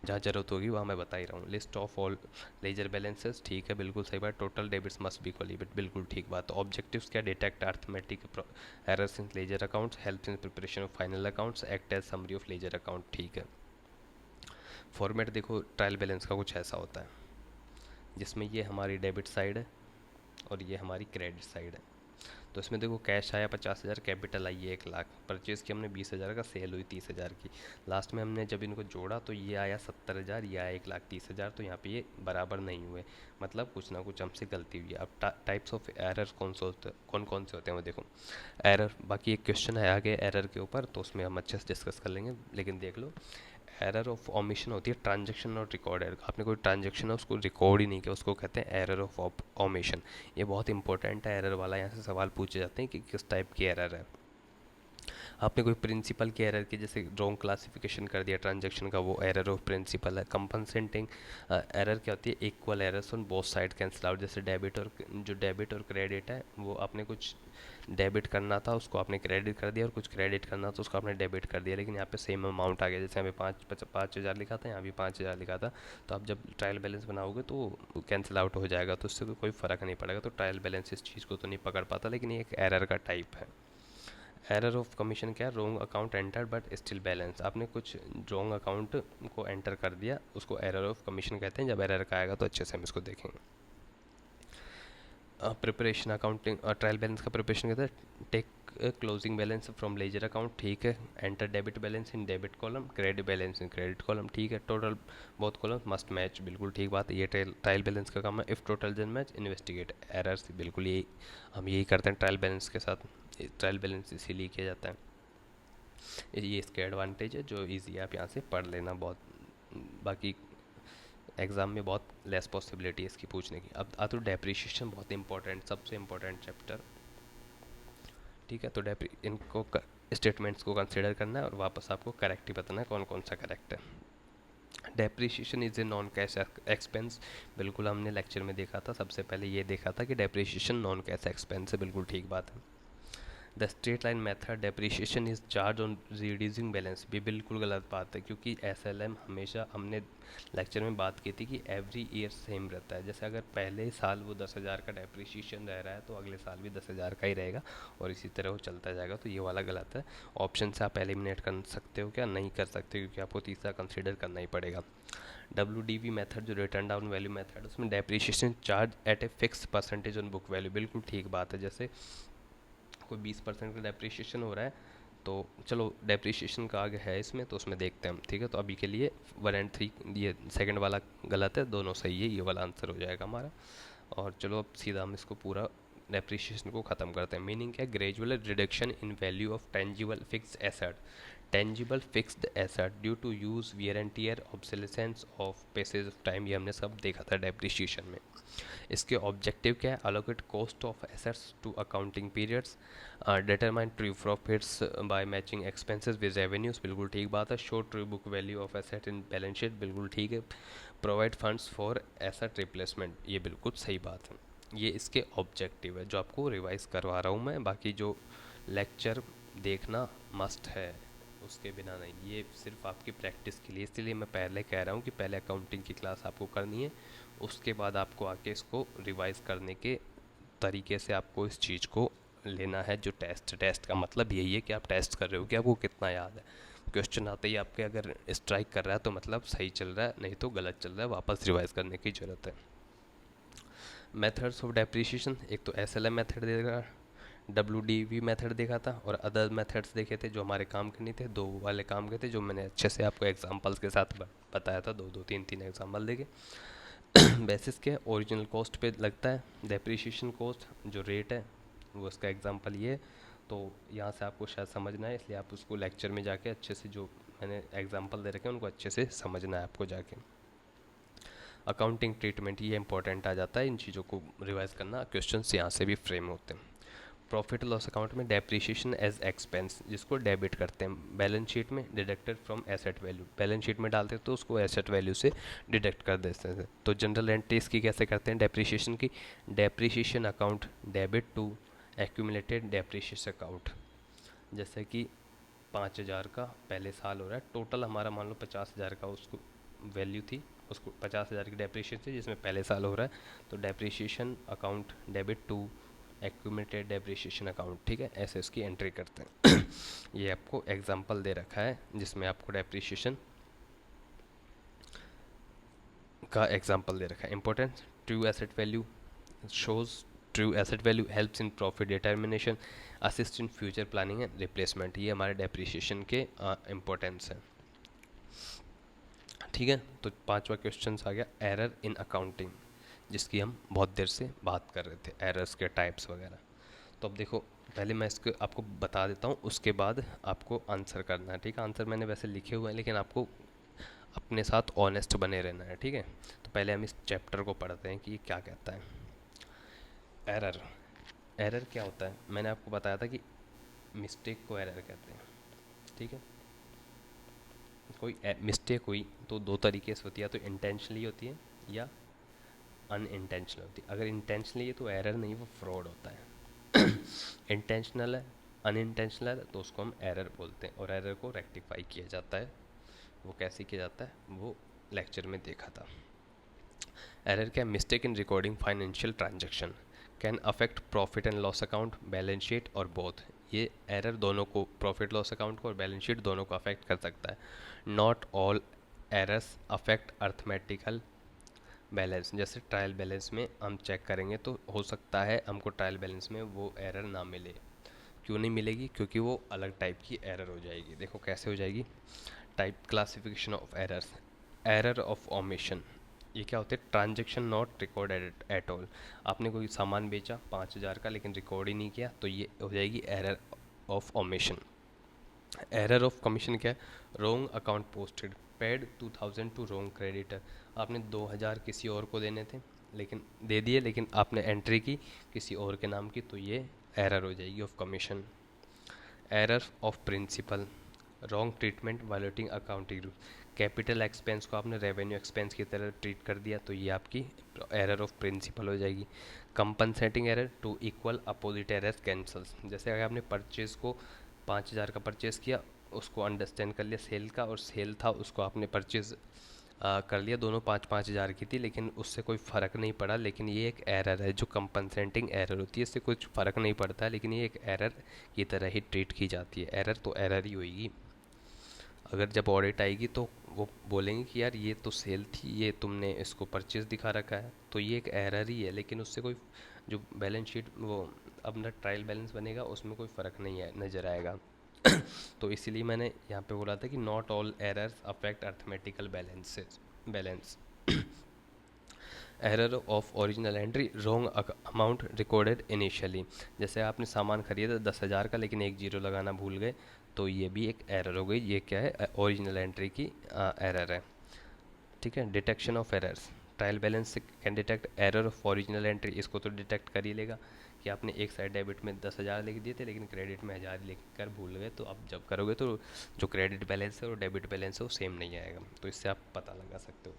जहाँ ज़रूरत होगी वहाँ मैं बता ही रहा हूँ। List of all ledger balances, ठीक है, बिल्कुल सही बात। Total debits must be equal debit, बिल्कुल ठीक बात। ऑब्जेक्टिव्स क्या? Detect arithmetic errors in ledger accounts, help in preparation of final accounts, act as summary of ledger account, ठीक है। फॉर्मेट देखो ट्रायल बैलेंस का कुछ ऐसा होता है जिसमें ये हमारी डेबिट साइड है और ये हमारी क्रेडिट साइड है। तो इसमें देखो कैश आया 50,000, कैपिटल आई है 1,00,000, परचेज़ की हमने 20,000 का, सेल हुई 30,000 की, लास्ट में हमने जब इनको जोड़ा तो ये आया 70,000, ये आया 1,30,000, तो यहाँ पे ये बराबर नहीं हुए, मतलब कुछ ना कुछ हमसे गलती हुई है। अब टाइप्स ऑफ एरर कौन कौन से होते हैं वो देखो। एरर, बाकी एक क्वेश्चन है आगे एरर के ऊपर, तो उसमें हम अच्छे से डिस्कस कर लेंगे, लेकिन देख लो एरर ऑफ ओमिशन होती है ट्रांजैक्शन नॉट रिकॉर्डेड, आपने कोई ट्रांजैक्शन है उसको रिकॉर्ड ही नहीं किया, उसको कहते हैं एरर ऑफ ओमिशन। ये बहुत इंपॉर्टेंट है एरर वाला, यहाँ से सवाल पूछे जाते हैं कि किस टाइप की एरर है। आपने कोई प्रिंसिपल की एरर की, जैसे रॉन्ग क्लासिफिकेशन कर दिया ट्रांजैक्शन का, वो एरर ऑफ प्रिंसिपल है। कंपनसेटिंग एरर क्या होती है? Equal errors on both side cancel out, जैसे डेबिट और क्रेडिट है, वो आपने कुछ डेबिट करना था उसको आपने क्रेडिट कर दिया और कुछ क्रेडिट करना था उसको आपने डेबिट कर दिया, लेकिन यहाँ पे सेम अमाउंट आ गया, जैसे यहाँ पे 5,000 लिखा था, यहाँ भी 5,000 लिखा था, तो आप जब ट्रायल बैलेंस बनाओगे तो कैंसिल आउट हो जाएगा, तो उससे कोई फ़र्क नहीं पड़ेगा। तो ट्रायल बैलेंस इस चीज़ को तो नहीं पकड़ पाता, लेकिन ये एक एरर का टाइप है। एरर ऑफ कमीशन क्या है? Wrong account enter but still balance, आपने कुछ रॉन्ग अकाउंट को एंटर कर दिया, उसको एरर ऑफ कमीशन कहते हैं। जब एरर का आएगा तो अच्छे से हम इसको देखेंगे। प्रिपरेशन अकाउंटिंग ट्रायल बैलेंस का प्रिपरेशन कहते हैं take closing balance from ledger account, ठीक है, enter debit balance in debit column, credit balance in credit column, ठीक है, total both column must match, बिल्कुल ठीक बात है, ये ट्रायल बैलेंस का काम है। If total doesn't match investigate errors, बिल्कुल यही हम यही करते हैं ट्रायल बैलेंस के साथ, ट्रायल बैलेंस इसीलिए किया जाता है, ये इसके एडवांटेज है जो ईजी है, आप यहाँ से पढ़ लेना बहुत। बाकी एग्ज़ाम में बहुत लेस पॉसिबिलिटी है इसकी पूछने की। अब तो डेप्रिसिएशन बहुत इंपॉर्टेंट, सबसे इंपॉर्टेंट चैप्टर। ठीक है, तो इनको स्टेटमेंट्स को कंसिडर करना है और वापस आपको करेक्ट ही बताना है कौन कौन सा करेक्ट है। Depreciation is a non cash expense, बिल्कुल हमने लेक्चर में देखा था, सबसे पहले ये देखा था कि डेप्रिसिएशन नॉन कैश एक्सपेंस है, बिल्कुल ठीक बात है। The straight line method depreciation is charge on reducing balance, भी बिल्कुल गलत बात है, क्योंकि एसएलएम हमेशा, हमने लेक्चर में बात की थी कि एवरी ईयर सेम रहता है। जैसे अगर पहले साल वो 10,000 का डेप्रिसिएशन रह रहा है तो अगले साल भी 10,000 का ही रहेगा और इसी तरह वो चलता जाएगा, तो ये वाला गलत है। ऑप्शन से आप एलिमिनेट कर सकते हो क्या? नहीं कर सकते, क्योंकि आपको तीसरा कंसिडर करना ही पड़ेगा। WDV मेथड जो रिटर्न डाउन वैल्यू मेथड, उसमें depreciation charge at a fix percentage on book value, बिल्कुल ठीक बात है। जैसे कोई 20% का डेप्रिसिएशन हो रहा है, तो चलो डेप्रिसिएशन का आगे है इसमें, तो उसमें देखते हैं हम। ठीक है, तो अभी के लिए 1 और 3, ये सेकंड वाला गलत है, दोनों सही है, ये वाला आंसर हो जाएगा हमारा। और चलो अब सीधा हम इसको पूरा डेप्रिसिएशन को ख़त्म करते हैं। मीनिंग क्या है? Gradual reduction in value of tangible fixed asset, tangible fixed asset due to use wear and tear obsolescence of passage of time, ये हमने सब देखा था डेप्रिसिएशन में। इसके ऑब्जेक्टिव क्या है? Allocate cost of assets to accounting periods, determine true profits by matching expenses with revenues, बिल्कुल ठीक बात है। Show true book value of asset in balance sheet, बिल्कुल ठीक है। Provide funds for asset replacement, ये बिल्कुल सही बात है। ये इसके ऑब्जेक्टिव है जो आपको रिवाइज करवा रहा हूँ मैं, बाकी जो लेक्चर देखना मस्ट है, उसके बिना नहीं, ये सिर्फ आपकी प्रैक्टिस के लिए, इसलिए मैं पहले कह रहा हूँ कि पहले अकाउंटिंग की क्लास आपको करनी है, उसके बाद आपको आके इसको रिवाइज करने के तरीके से आपको इस चीज़ को लेना है। जो टेस्ट का मतलब यही है कि आप टेस्ट कर रहे हो कि आपको कितना याद है। क्वेश्चन आते ही आपके अगर स्ट्राइक कर रहा है तो मतलब सही चल रहा है, नहीं तो गलत चल रहा है, वापस रिवाइज करने की ज़रूरत है। मेथड्स ऑफ डेप्रिसिएशन, एक तो SLM मेथड देखा, WDV मेथड देखा था, और अदर मेथड्स देखे थे जो हमारे काम के नहीं थे, दो वाले काम के थे जो मैंने अच्छे से आपको एग्जांपल्स के साथ बताया था, दो दो तीन तीन एग्जांपल देके। बेसिस के ओरिजिनल कॉस्ट पे लगता है डेप्रिसिएशन कॉस्ट, जो रेट है वो उसका एग्जांपल ये है। तो यहाँ से आपको शायद समझना है, इसलिए आप उसको लेक्चर में जाके अच्छे से, जो मैंने एग्जांपल दे रखे हैं उनको अच्छे से समझना है आपको जाके। अकाउंटिंग ट्रीटमेंट, ये इंपॉर्टेंट आ जाता है, इन चीज़ों को रिवाइज करना, क्वेश्चंस यहाँ से भी फ्रेम होते हैं। प्रॉफिट लॉस अकाउंट में डेप्रिसिएशन एज एक्सपेंस, जिसको डेबिट करते हैं, बैलेंस शीट में deducted from asset value, balance sheet में डालते हैं तो उसको एसेट वैल्यू से डिडक्ट कर देते हैं। तो जनरल एंट्रीज की कैसे करते हैं डेप्रिसिएशन की? Depreciation account debit to accumulated depreciation account. जैसे कि 5,000 का पहले साल हो रहा है, टोटल हमारा मान लो 50,000 का उसको वैल्यू थी, उसको 50,000 की डेप्रिसिएशन थी जिसमें पहले साल हो रहा है, तो depreciation account debit to accumulated depreciation account. ठीक है, ऐसे उसकी एंट्री करते हैं। ये आपको एग्जांपल दे रखा है जिसमें आपको डेप्रिसिएशन का एग्जांपल दे रखा है। Important, true asset value shows, true asset value helps in profit determination, assist in future planning and replacement, ये हमारे डेप्रिसिएशन के इम्पोर्टेंस हैं। ठीक है, तो पांचवा क्वेश्चन आ गया एरर इन अकाउंटिंग, जिसकी हम बहुत देर से बात कर रहे थे, एरर्स के टाइप्स वगैरह। तो अब देखो, पहले मैं इसको आपको बता देता हूँ, उसके बाद आपको आंसर करना है। ठीक है, आंसर मैंने वैसे लिखे हुए हैं, लेकिन आपको अपने साथ ऑनेस्ट बने रहना है। ठीक है, तो पहले हम इस चैप्टर को पढ़ते हैं कि ये क्या कहता है। एरर, एरर क्या होता है? मैंने आपको बताया था कि मिस्टेक को एरर कहते हैं। ठीक है, कोई मिस्टेक हुई तो दो तरीके से होती है, या तो इंटेंशनली होती है या अनइंटेंशनल होती है। अगर इंटेंशनली है तो एरर नहीं, वो फ्रॉड होता है। इंटेंशनल है, अनइंटेंशनल है, तो उसको हम एरर बोलते हैं, और एरर को रेक्टिफाई किया जाता है। वो कैसे किया जाता है वो लेक्चर में देखा था। एरर क्या? Mistake in recording financial transaction can affect profit and loss account, balance sheet और बोथ। ये एरर दोनों को, प्रॉफिट लॉस अकाउंट को और बैलेंस शीट दोनों को अफेक्ट कर सकता है। Not all errors affect arithmetical balance. जैसे ट्रायल बैलेंस में हम चेक करेंगे तो हो सकता है हमको ट्रायल बैलेंस में वो एरर ना मिले। क्यों नहीं मिलेगी? क्योंकि वो अलग टाइप की एरर हो जाएगी। देखो कैसे हो जाएगी। Type classification of errors, error of omission, ये क्या होते हैं? Transaction not recorded at all, आपने कोई सामान बेचा 5,000 का लेकिन रिकॉर्ड ही नहीं किया, तो ये हो जाएगी error of omission. Error of commission क्या है? Wrong account posted, paid 2000 to wrong creditor, आपने 2000 किसी और को देने थे लेकिन दे दिए, लेकिन आपने एंट्री की किसी और के नाम की, तो ये एरर हो जाएगी of commission. Error of principle, wrong treatment violating accounting rule, capital expense को आपने रेवेन्यू एक्सपेंस की तरह ट्रीट कर दिया, तो ये आपकी एरर ऑफ प्रिंसिपल हो जाएगी। Compensating error, two equal opposite errors cancels, जैसे अगर आपने परचेज को 5000 का परचेज़ किया, उसको अंडरस्टैंड कर लिया सेल का, और सेल था उसको आपने परचेज़ कर लिया, दोनों 5-5 हज़ार की थी, लेकिन उससे कोई फ़र्क नहीं पड़ा, लेकिन ये एक एरर है जो कंपनसेटिंग एरर होती है, इससे कुछ फ़र्क नहीं पड़ता है, लेकिन ये एक एरर की तरह ही ट्रीट की जाती है। एरर तो एरर ही होगी। अगर जब ऑडिट आएगी तो वो बोलेंगे कि यार ये तो सेल थी, ये तुमने इसको परचेज दिखा रखा है, तो ये एक एरर ही है, लेकिन उससे कोई जो बैलेंस शीट वो अपना ट्रायल बैलेंस बनेगा उसमें कोई फ़र्क नहीं है नज़र आएगा। तो इसीलिए मैंने यहाँ पे बोला था कि not all errors affect arithmetical balance. Error of original entry, wrong amount recorded initially, जैसे आपने सामान खरीदा 10,000 का लेकिन एक जीरो लगाना भूल गए, तो ये भी एक एरर हो गई। ये क्या है? ओरिजिनल एंट्री की एरर है। ठीक है। Detection of errors, trial balance से can detect error of original entry, इसको तो डिटेक्ट कर ही लेगा कि आपने एक साइड डेबिट में 10,000 लिख दिए थे लेकिन क्रेडिट में 1000 लिख कर भूल गए, तो अब जब करोगे तो जो क्रेडिट बैलेंस है और डेबिट बैलेंस है वो सेम नहीं आएगा, तो इससे आप पता लगा सकते हो।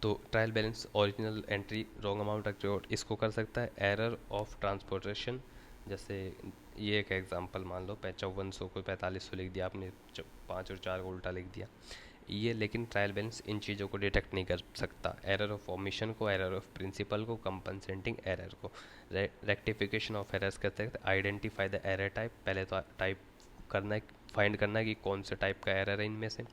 तो trial balance original entry wrong amount record इसको कर सकता है। एरर ऑफ ट्रांसपोर्टेशन, जैसे ये एक एग्जांपल मान लो 5400 को 4500 लिख दिया आपने, 5 और 4 को उल्टा लिख दिया ये, लेकिन ट्रायल बैलेंस इन चीज़ों को डिटेक्ट नहीं कर सकता। एरर ऑफ ओमिशन को, एरर ऑफ प्रिंसिपल को, कंपनसेटिंग एरर को। रेक्टिफिकेशन ऑफ एरर्स कहते हैं आइडेंटिफाई द एरर टाइप, पहले तो टाइप करना है, फाइंड करना है कि कौन से टाइप का एरर है इनमें से।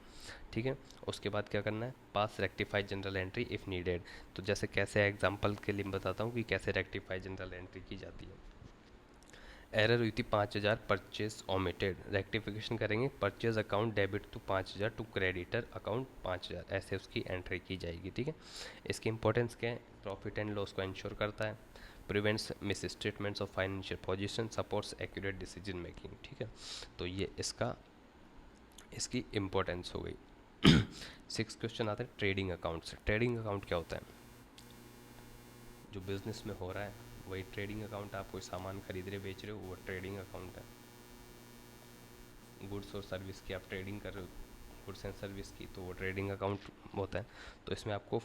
ठीक है। उसके बाद क्या करना है? Pass rectify journal entry if needed. तो जैसे कैसे एग्जांपल के लिए बताता हूँ कि कैसे रेक्टिफाई जनरल एंट्री की जाती है। एरर हुई थी 5000, परचेज ओमिटेड, रेक्टिफिकेशन करेंगे purchase account debit to 5000 to creditor account 5000, ऐसे उसकी एंट्री की जाएगी। ठीक है। इसकी इंपॉर्टेंस क्या है? प्रॉफिट एंड लॉस को इंश्योर करता है, prevents miss statements of financial position, supports accurate decision making. ठीक है। तो ये इसकी इम्पोर्टेंस हो गई। 6 क्वेश्चन आता है ट्रेडिंग अकाउंट से। ट्रेडिंग अकाउंट क्या होता है? जो बिजनेस में हो रहा है वही ट्रेडिंग अकाउंट। आप कोई सामान खरीद रहे बेच रहे हो वो ट्रेडिंग अकाउंट है। गुड्स और सर्विस की आप ट्रेडिंग कर रहे हो, गुड्स एंड सर्विस की, तो वो ट्रेडिंग अकाउंट होता है। तो इसमें आपको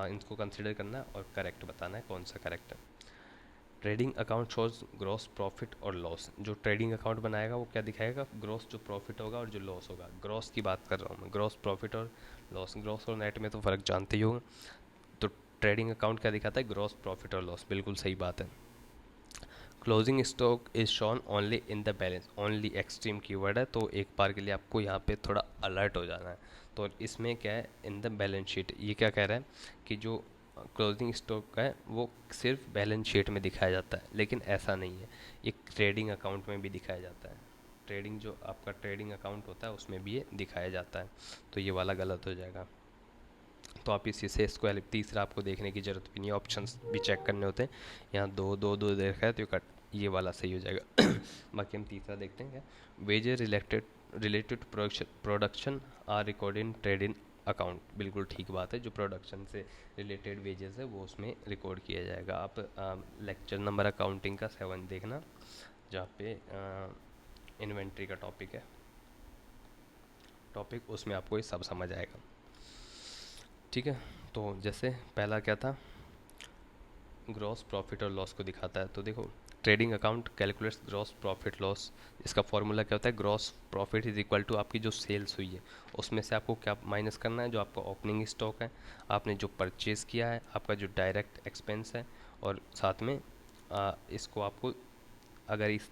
इनको कंसिडर करना है और करेक्ट बताना है कौन सा करेक्ट है। Trading account shows gross profit और लॉस। जो ट्रेडिंग अकाउंट बनाएगा वो क्या दिखाएगा? ग्रॉस जो प्रॉफिट होगा और जो लॉस होगा। ग्रॉस की बात कर रहा हूँ मैं, ग्रॉस प्रॉफिट और लॉस। ग्रॉस और नेट में तो फ़र्क जानते ही होंगे। तो ट्रेडिंग अकाउंट क्या दिखाता है? ग्रॉस प्रॉफिट और लॉस। बिल्कुल सही बात है। Closing stock is shown only in the balance, only extreme keyword है, तो एक बार के लिए आपको यहाँ पे थोड़ा अलर्ट हो जाना है। तो इसमें क्या है? इन द बैलेंस शीट। ये क्या कह रहा है कि जो क्लोजिंग स्टॉक है वो सिर्फ बैलेंस शीट में दिखाया जाता है, लेकिन ऐसा नहीं है, ये ट्रेडिंग अकाउंट में भी दिखाया जाता है। ट्रेडिंग जो आपका ट्रेडिंग अकाउंट होता है उसमें भी ये दिखाया जाता है, तो ये वाला गलत हो जाएगा। तो आप इसी से इसको तीसरा आपको देखने की ज़रूरत भी नहीं है, ऑप्शंस भी चेक करने होते हैं। यहाँ दो दो दो देखा है तो ये वाला सही हो जाएगा। बाकी हम तीसरा देखते हैं क्या। Wages related production are record in trading account. बिल्कुल ठीक बात है, जो प्रोडक्शन से रिलेटेड वेजेस है वो उसमें रिकॉर्ड किया जाएगा। आप लेक्चर नंबर अकाउंटिंग का 7 देखना, जहाँ पे इन्वेंट्री का टॉपिक उसमें आपको ये सब समझ आएगा। ठीक है। तो जैसे पहला क्या था? ग्रॉस प्रॉफिट और लॉस को दिखाता है। तो देखो, trading account calculates gross profit loss. इसका फॉर्मूला क्या होता है? Gross profit is equal to आपकी जो सेल्स हुई है उसमें से आपको क्या माइनस करना है? जो आपका ओपनिंग स्टॉक है, आपने जो परचेज़ किया है, आपका जो डायरेक्ट एक्सपेंस है, और साथ में इसको आपको अगर इस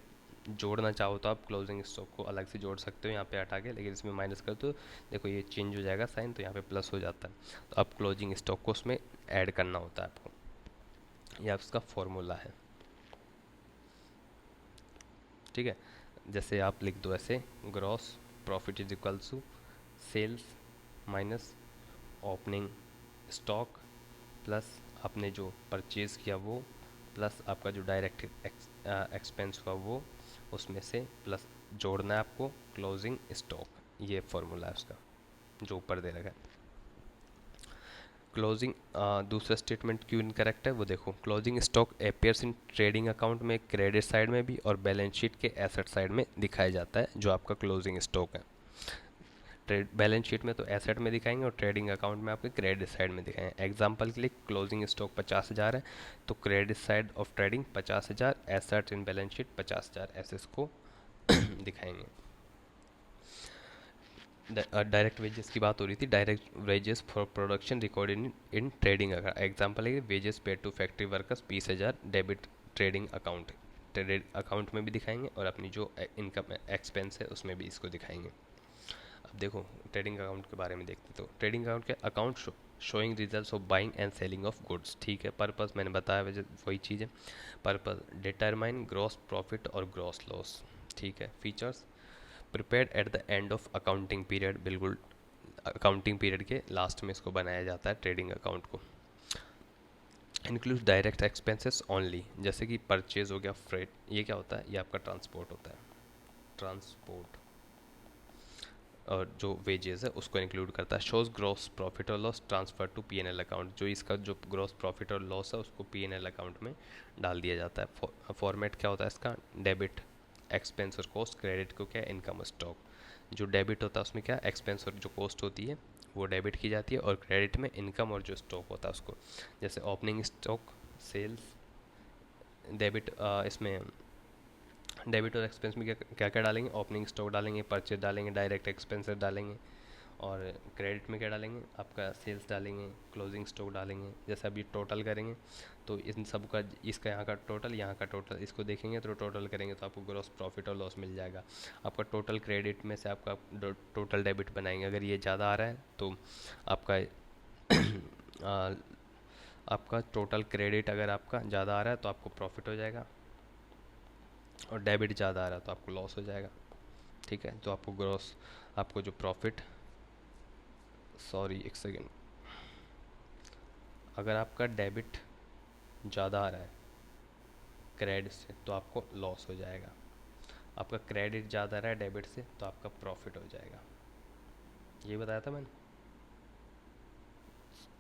जोड़ना चाहो तो आप क्लोजिंग स्टॉक को अलग से जोड़ सकते हो यहाँ पे हटा के, लेकिन इसमें माइनस कर दो, देखो ये चेंज हो जाएगा साइन, तो यहाँ पे प्लस हो जाता है। तो आप क्लोजिंग स्टॉक को उसमें ऐड करना होता है आपको, यह उसका फॉर्मूला है। ठीक है। जैसे आप लिख दो ऐसे, gross profit is equal to sales minus opening stock plus आपने जो परचेज़ किया वो, प्लस आपका जो डायरेक्ट एक्सपेंस हुआ वो, उसमें से प्लस जोड़ना है आपको क्लोजिंग स्टॉक। ये फॉर्मूला है उसका। जो ऊपर दे रखा है। क्लोजिंग दूसरा स्टेटमेंट क्यों इनकरेक्ट है वो देखो। Closing stock appears in trading account में क्रेडिट साइड में भी और बैलेंस शीट के एसेट साइड में दिखाया जाता है जो आपका क्लोजिंग स्टॉक है। ट्रेड बैलेंस शीट में तो एसेट में दिखाएंगे और ट्रेडिंग अकाउंट में आपके क्रेडिट साइड में दिखाएंगे। एग्जांपल के लिए क्लोजिंग स्टॉक 50,000 है तो credit side of trading 50,000, asset in balance sheet 50,000 ऐसे इसको दिखाएंगे। डायरेक्ट वेजेस की बात हो रही थी। Direct wages for production recorded in trading example है wages paid to factory workers 20,000 debit trading account, trade account में भी दिखाएंगे और अपनी जो इनकम एक्सपेंस है उसमें भी इसको दिखाएंगे। अब देखो ट्रेडिंग अकाउंट के बारे में देखते तो ट्रेडिंग अकाउंट के account showing results of buying and selling of goods. ठीक है, पर्पस मैंने बताया वही चीज़ है। पर्पस डिटरमाइन ग्रॉस प्रॉफिट और ग्रॉस लॉस। ठीक है। Features prepared at the end of accounting period, बिल्कुल अकाउंटिंग पीरियड के लास्ट में इसको बनाया जाता है ट्रेडिंग अकाउंट को। इंक्लूड डायरेक्ट एक्सपेंसेस ओनली, जैसे कि परचेज हो गया, फ्रेट, ये क्या होता है, ये आपका ट्रांसपोर्ट होता है, ट्रांसपोर्ट। और जो वेजेस है उसको इंक्लूड करता है। शोज ग्रॉस प्रॉफिट और loss transfer to PNL account, जो इसका जो ग्रॉस प्रॉफिट और लॉस है उसको पीएनएल अकाउंट में डाल दिया जाता है। फॉर्मेट क्या होता है इसका, डेबिट एक्सपेंस और कॉस्ट, क्रेडिट को क्या है, इनकम स्टॉक। जो डेबिट होता है उसमें क्या एक्सपेंस और जो कॉस्ट होती है वो डेबिट की जाती है और क्रेडिट में इनकम और जो स्टॉक होता है उसको, जैसे ओपनिंग स्टॉक, सेल्स, डेबिट। इसमें डेबिट और एक्सपेंस में क्या क्या डालेंगे, ओपनिंग स्टॉक डालेंगे, परचेज डालेंगे, डायरेक्ट एक्सपेंसेस डालेंगे, और क्रेडिट में क्या डालेंगे, आपका सेल्स डालेंगे, क्लोजिंग स्टॉक डालेंगे। जैसे अभी टोटल करेंगे तो इन सब का, इसका यहाँ का टोटल, यहाँ का टोटल, इसको देखेंगे तो टोटल करेंगे तो आपको ग्रॉस प्रॉफिट और लॉस मिल जाएगा। आपका टोटल क्रेडिट में से आपका टोटल डेबिट बनाएंगे। अगर ये ज़्यादा आ रहा है तो आपका आ, आपका टोटल क्रेडिट अगर आपका ज़्यादा आ रहा है तो आपको प्रॉफिट हो जाएगा, और डेबिट ज़्यादा आ रहा है तो आपको लॉस हो जाएगा। ठीक है, तो आपको ग्रॉस, आपको जो प्रॉफिट, सॉरी एक सेकेंड, अगर आपका डेबिट ज़्यादा आ रहा है क्रेडिट से तो आपको लॉस हो जाएगा। आपका क्रेडिट ज़्यादा आ रहा है डेबिट से तो आपका प्रॉफिट हो जाएगा। ये बताया था मैंने,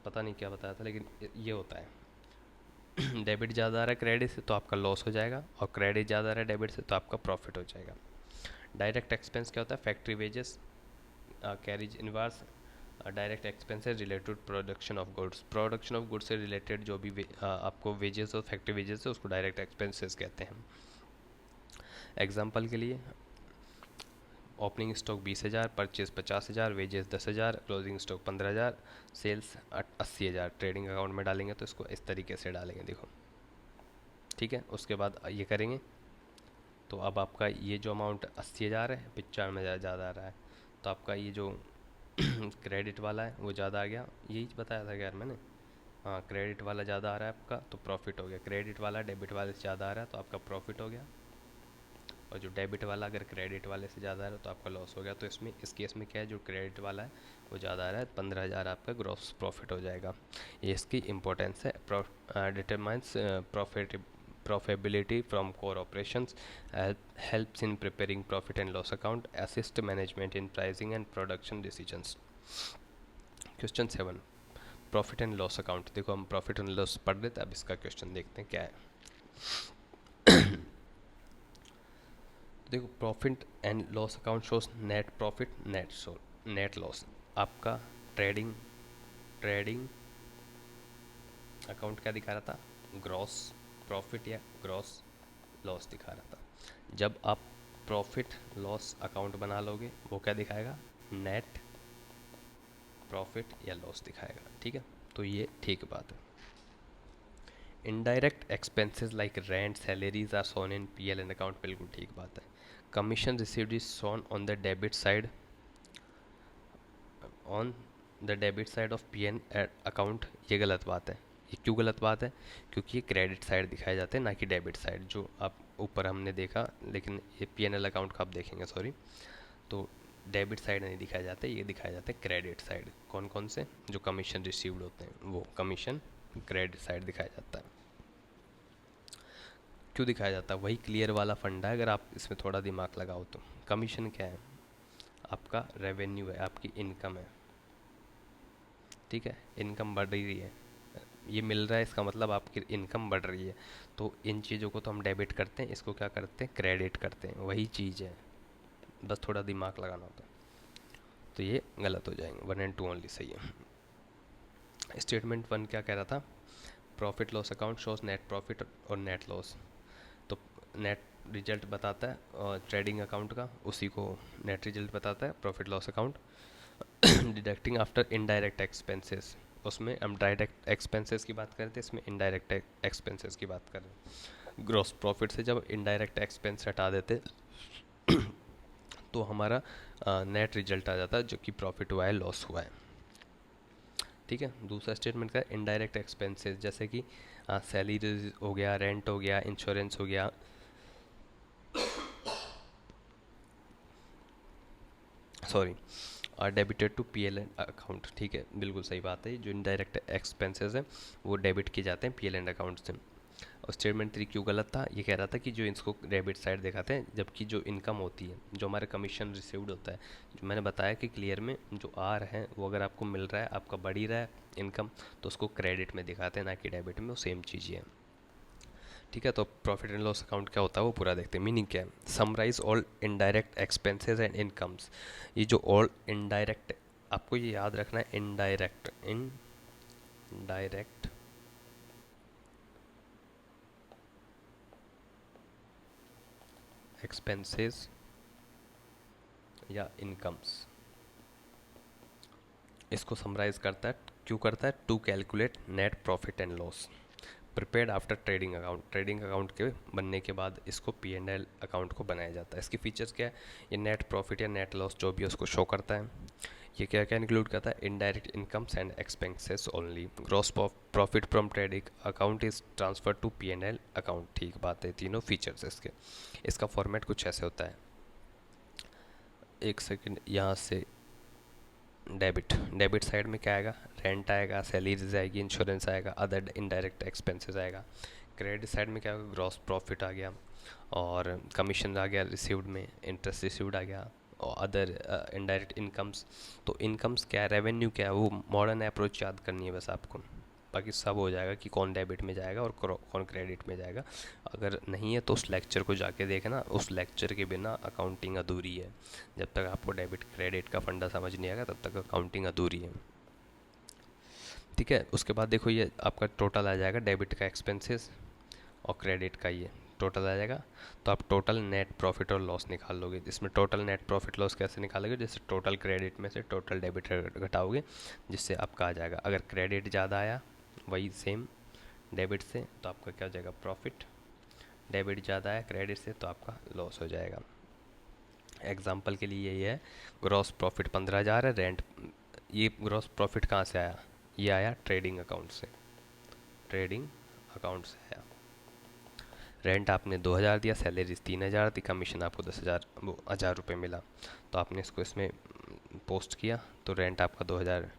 पता नहीं क्या बताया था लेकिन ये होता है। डेबिट ज़्यादा आ रहा है क्रेडिट से तो आपका लॉस हो जाएगा, और क्रेडिट ज़्यादा आ रहा है डेबिट से तो आपका प्रॉफिट हो जाएगा। डायरेक्ट एक्सपेंस क्या होता है, factory wages carries inverse direct expenses related production of goods. Production of goods से रिलेटेड जो भी आपको वेजेस और फैक्ट्री वेजेस है उसको डायरेक्ट एक्सपेंसेस कहते हैं। एग्जांपल के लिए opening stock 20,000, purchase 50,000, wages 10,000, closing stock 15,000, sales 80,000। Trading account में डालेंगे तो इसको इस तरीके से डालेंगे, देखो। ठीक है, उसके बाद ये करेंगे तो अब आपका ये जो अमाउंट 80,000 है, 95,000 ज़्यादा आ रहा है, तो आपका ये जो क्रेडिट वाला है वो ज़्यादा आ गया। यही बताया था यार मैंने, हाँ, क्रेडिट वाला ज़्यादा आ रहा है आपका तो प्रॉफिट हो गया। क्रेडिट वाला डेबिट वाले से ज़्यादा आ रहा है तो आपका प्रॉफिट हो गया, और जो डेबिट वाला अगर क्रेडिट वाले से ज़्यादा आ रहा है तो आपका लॉस हो गया। तो इसमें इस केस में क्या है, जो क्रेडिट वाला है वो ज़्यादा आ रहा है, 15,000 आपका ग्रॉस प्रॉफिट हो जाएगा। ये इसकी इम्पोर्टेंस है। Determines profitability from core operations, helps in preparing profit and loss account, assist management in pricing and production decisions. Question 7, profit and loss account. देखो हम प्रॉफिट एंड लॉस पढ़ रहे थे, अब इसका क्वेश्चन देखते हैं क्या है। देखो profit and loss account shows net profit, net loss. आपका ट्रेडिंग अकाउंट क्या दिखा रहा था, ग्रॉस प्रॉफिट या ग्रॉस लॉस दिखा रहा था। जब आप प्रॉफिट लॉस अकाउंट बना लोगे वो क्या दिखाएगा, नेट प्रॉफिट या लॉस दिखाएगा। ठीक है, तो ये ठीक बात है। Indirect expenses like rent, salaries are shown in PL and account, बिल्कुल ठीक बात है। Commission received is shown on the debit side, on the debit side of PN account, ये गलत बात है। ये क्यों गलत बात है, क्योंकि ये क्रेडिट साइड दिखाए जाते हैं ना कि डेबिट साइड, जो आप ऊपर हमने देखा, लेकिन ये पीएनएल अकाउंट का आप देखेंगे, सॉरी, तो डेबिट साइड नहीं दिखाए जाते, ये दिखाए जाते हैं क्रेडिट साइड। कौन कौन से, जो कमीशन रिसीव्ड होते हैं वो कमीशन क्रेडिट साइड दिखाया जाता है। क्यों दिखाया जाता है, वही क्लियर वाला फंडा है, अगर आप इसमें थोड़ा दिमाग लगाओ तो। कमीशन क्या है, आपका रेवेन्यू है, आपकी इनकम है। ठीक है, इनकम बढ़ रही है, ये मिल रहा है, इसका मतलब आपकी इनकम बढ़ रही है। तो इन चीज़ों को तो हम डेबिट करते हैं, इसको क्या करते हैं, क्रेडिट करते हैं, वही चीज़ है, बस थोड़ा दिमाग लगाना होता है। तो ये गलत हो जाएंगे, 1 और 2 ओनली सही है। स्टेटमेंट 1 क्या कह रहा था, profit loss account shows net profit और नेट लॉस। तो नेट रिजल्ट बताता है और ट्रेडिंग अकाउंट का, उसी को नेट रिजल्ट बताता है profit loss account. Deducting after indirect expenses, उसमें हम डायरेक्ट एक्सपेंसेस की बात कर रहे थे, इसमें इनडायरेक्ट एक्सपेंसेस की बात कर रहे हैं। ग्रॉस प्रॉफिट से जब इनडायरेक्ट एक्सपेंस हटा देते तो हमारा नेट रिजल्ट आ जाता है, जो कि प्रॉफिट हुआ है, लॉस हुआ है। ठीक है, दूसरा स्टेटमेंट का इनडायरेक्ट एक्सपेंसेस, जैसे कि सैलरी हो गया, रेंट हो गया, इंश्योरेंस हो गया, sorry, are debited to PL account. ठीक है, बिल्कुल सही बात है, जो इनडायरेक्ट एक्सपेंसेस हैं वो डेबिट किए जाते हैं पीएल एंड अकाउंट से। और स्टेटमेंट 3 क्यों गलत था, ये कह रहा था कि जो इसको डेबिट साइड दिखाते हैं, जबकि जो इनकम होती है, जो हमारे कमीशन रिसीव्ड होता है, जो मैंने बताया कि क्लियर में जो आर है वो अगर आपको मिल रहा है, आपका बढ़ ही रहा है इनकम, तो उसको क्रेडिट में दिखाते हैं, ना कि डेबिट में, वो सेम चीज़ ही है। ठीक है, तो प्रॉफिट एंड लॉस अकाउंट क्या होता है वो पूरा देखते हैं। मीनिंग क्या है, summarize all indirect expenses and incomes. ये जो ऑल इनडायरेक्ट, आपको ये याद रखना है, इनडायरेक्ट इनडायरेक्ट एक्सपेंसेस या इनकम्स, इसको समराइज करता है, क्यों करता है, to calculate net profit and loss prepared after trading account. Trading account के बनने के बाद इसको पी एंड एल अकाउंट को बनाया जाता है। इसके फीचर्स क्या है, ये नेट प्रॉफिट या नेट लॉस जो भी है उसको शो करता है। ये क्या क्या इंक्लूड करता है, indirect incomes and expenses only. Gross profit from trading account is transfer to P and L account. ठीक बात है, तीनों फीचर्स इसके। इसका फॉर्मेट कुछ ऐसे होता है, एक सेकंड, यहाँ से डेबिट, डेबिट साइड में क्या आएगा, रेंट आएगा, सैलरीज आएगी, इंश्योरेंस आएगा, अदर इनडायरेक्ट एक्सपेंसेस आएगा। क्रेडिट साइड में क्या होगा, ग्रॉस प्रॉफिट आ गया और कमीशन आ गया रिसीव्ड में, इंटरेस्ट रिसीव्ड आ गया और अदर इनडायरेक्ट इनकम्स। तो इनकम्स क्या है, रेवेन्यू क्या है, वो मॉडर्न अप्रोच याद करनी है बस आपको, बाकी सब हो जाएगा कि कौन डेबिट में जाएगा और कौन क्रेडिट में जाएगा। अगर नहीं है तो उस लेक्चर को जाके देखना, उस लेक्चर के बिना अकाउंटिंग अधूरी है। जब तक आपको डेबिट क्रेडिट का फंडा समझ नहीं आएगा तब तक अकाउंटिंग अधूरी है। ठीक है, उसके बाद देखो ये आपका टोटल आ जाएगा, डेबिट का एक्सपेंसेस और क्रेडिट का ये टोटल आ जाएगा। तो आप टोटल नेट प्रॉफिट और लॉस निकाल लोगे। इसमें टोटल नेट प्रॉफिट लॉस कैसे निकालोगे, जैसे टोटल क्रेडिट में से टोटल डेबिट घटाओगे, जिससे आपका आ जाएगा, अगर क्रेडिट ज़्यादा आया वही सेम डेबिट से तो आपका क्या हो जाएगा, प्रॉफिट। डेबिट ज़्यादा है क्रेडिट से तो आपका लॉस हो जाएगा। एग्जाम्पल के लिए यही है, ग्रॉस प्रॉफिट 15,000 है, रेंट, ये ग्रॉस प्रॉफिट कहाँ से आया, ये आया ट्रेडिंग अकाउंट से, ट्रेडिंग अकाउंट से आया। रेंट आपने 2,000 दिया, सैलरी 3,000 दी, कमीशन आपको 10,000 वो 1,000 रुपये मिला, तो आपने इसको इसमें पोस्ट किया, तो रेंट आपका 2,000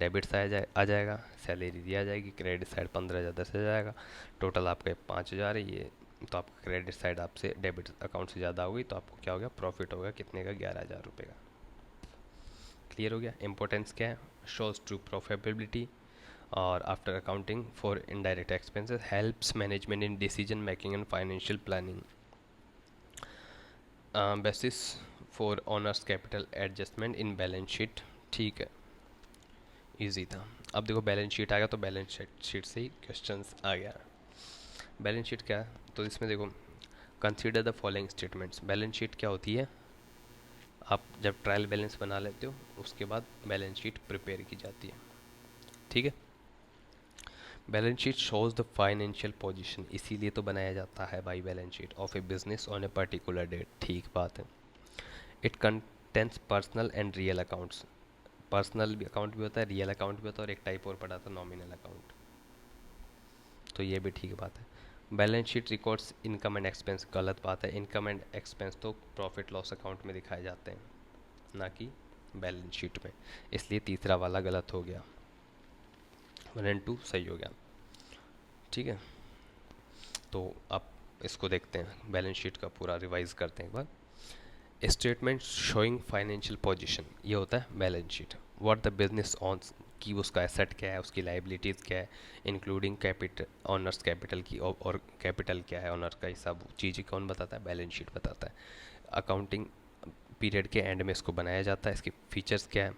डेबिट साइड आ जाएगा, सैलरी दिया जाएगी, क्रेडिट साइड 15,000 10 हो जाएगा, टोटल आपके 5,000 है ये। तो आपका क्रेडिट साइड आपसे डेबिट अकाउंट से ज़्यादा होगी, तो आपको क्या हो गया, प्रॉफिट होगा कितने का, 11,000 रुपये का। क्लियर हो गया। इंपॉर्टेंस क्या है, शोज ट्रू प्रॉफिटेबिलिटी और after accounting for indirect expenses helps management in decision making and financial planning. Basis for honours capital adjustment in balance sheet. ठीक है, इजी था। अब देखो बैलेंस शीट आ गया, तो बैलेंस शीट से ही क्वेश्चंस आ गया। बैलेंस शीट क्या है, तो इसमें देखो, consider the following statements. Balance sheet क्या होती है, आप जब ट्रायल बैलेंस बना लेते हो उसके बाद बैलेंस शीट प्रिपेयर की जाती है। ठीक है, balance sheet shows the financial position, इसीलिए तो बनाया जाता है भाई balance sheet, of a business on a particular date. ठीक बात है। It contains personal and real accounts, personal भी अकाउंट भी होता है, रियल अकाउंट भी होता है, और एक टाइप और पढ़ा था नॉमिनल अकाउंट, तो ये भी ठीक बात है। Balance sheet records income and expense, गलत बात है, इनकम एंड एक्सपेंस तो प्रॉफिट लॉस अकाउंट में दिखाए जाते हैं, ना कि बैलेंस शीट में, इसलिए तीसरा वाला गलत हो गया, 1 और 2 सही हो गया। ठीक है, तो आप इसको देखते हैं, बैलेंस शीट का पूरा रिवाइज करते हैं एक बार। स्टेटमेंट शोइंग फाइनेंशियल पोजीशन, ये होता है balance sheet. What the business owns, कि उसका एसेट क्या है, उसकी लाइबिलिटीज़ क्या है, इंक्लूडिंग कैपिटल, ऑनर्स कैपिटल की, और कैपिटल क्या है ऑनर का, ये सब चीज़ें कौन बताता है? बैलेंस शीट बताता है। अकाउंटिंग पीरियड के एंड में इसको बनाया जाता है। इसके फीचर्स क्या है?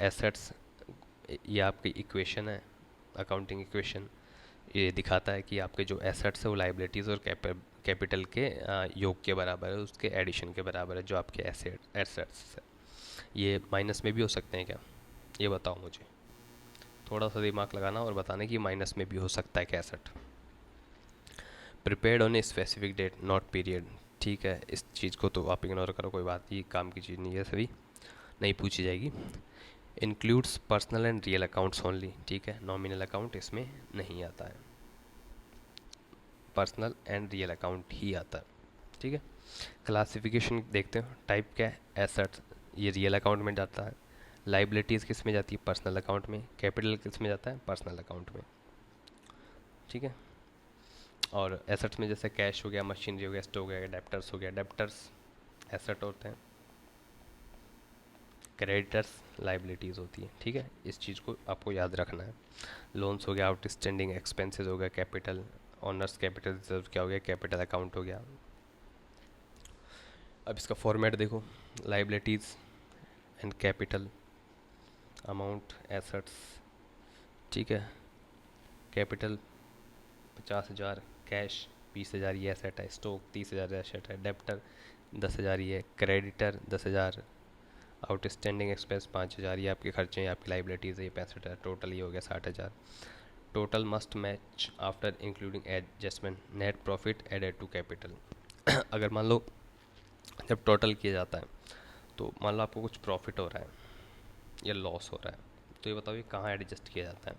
एसेट्स, ये आपकी इक्वेशन है, अकाउंटिंग इक्वेशन, ये दिखाता है कि आपके जो एसेट्स है वो लाइबिलिटीज़ और कैपिटल के योग के बराबर है, उसके एडिशन के बराबर है जो आपके एसेट्स है। ये माइनस में भी हो सकते हैं क्या? ये बताओ मुझे, थोड़ा सा दिमाग लगाना और बताना कि माइनस में भी हो सकता है क्या asset. Prepared on a specific date not period, ठीक है, इस चीज़ को तो आप इग्नोर करो, कोई बात नहीं, काम की चीज़ नहीं है, सभी नहीं पूछी जाएगी। Includes personal and real accounts only, ठीक है, नॉमिनल अकाउंट इसमें नहीं आता है, पर्सनल एंड रियल अकाउंट ही आता है, ठीक है। क्लासिफिकेशन देखते हो, टाइप क्या है? एसेट्स, ये रियल अकाउंट में जाता है। लाइबिलिटीज़ किस में जाती है? पर्सनल अकाउंट में। कैपिटल किस में जाता है? पर्सनल अकाउंट में, ठीक है। और एसेट्स में जैसे कैश हो गया, मशीनरी हो गया, स्टॉक हो गया, डेप्टर्स हो गया, डेप्टर्स एसेट होते हैं, क्रेडिटर्स लाइबिलिटीज़ होती है, ठीक है। इस चीज़ को आपको याद रखना है। लोन्स हो गया, आउटस्टैंडिंग एक्सपेंसेस हो गया, कैपिटल, ऑनर्स कैपिटल रिजर्व क्या हो गया? कैपिटल अकाउंट हो गया। अब इसका फॉर्मेट देखो, liabilities and capital, amount assets, ठीक है, कैपिटल 50,000, कैश 20,000 ये एसेट है, स्टॉक 30,000 एसेट है, डेप्टर 10,000 ये, क्रेडिटर 10,000, आउटस्टैंडिंग एक्सपेंस 5,000 ये आपके खर्चे हैं, आपकी लाइबिलिटीज़ है, ये 65,000, टोटल ये हो गया 60,000। Total must match after including adjustment net profit added to capital. अगर मान लो जब टोटल किया जाता है तो मान लो आपको कुछ प्रॉफिट हो रहा है या लॉस हो रहा है, तो ये बताओ ये कहाँ एडजस्ट किया जाता है?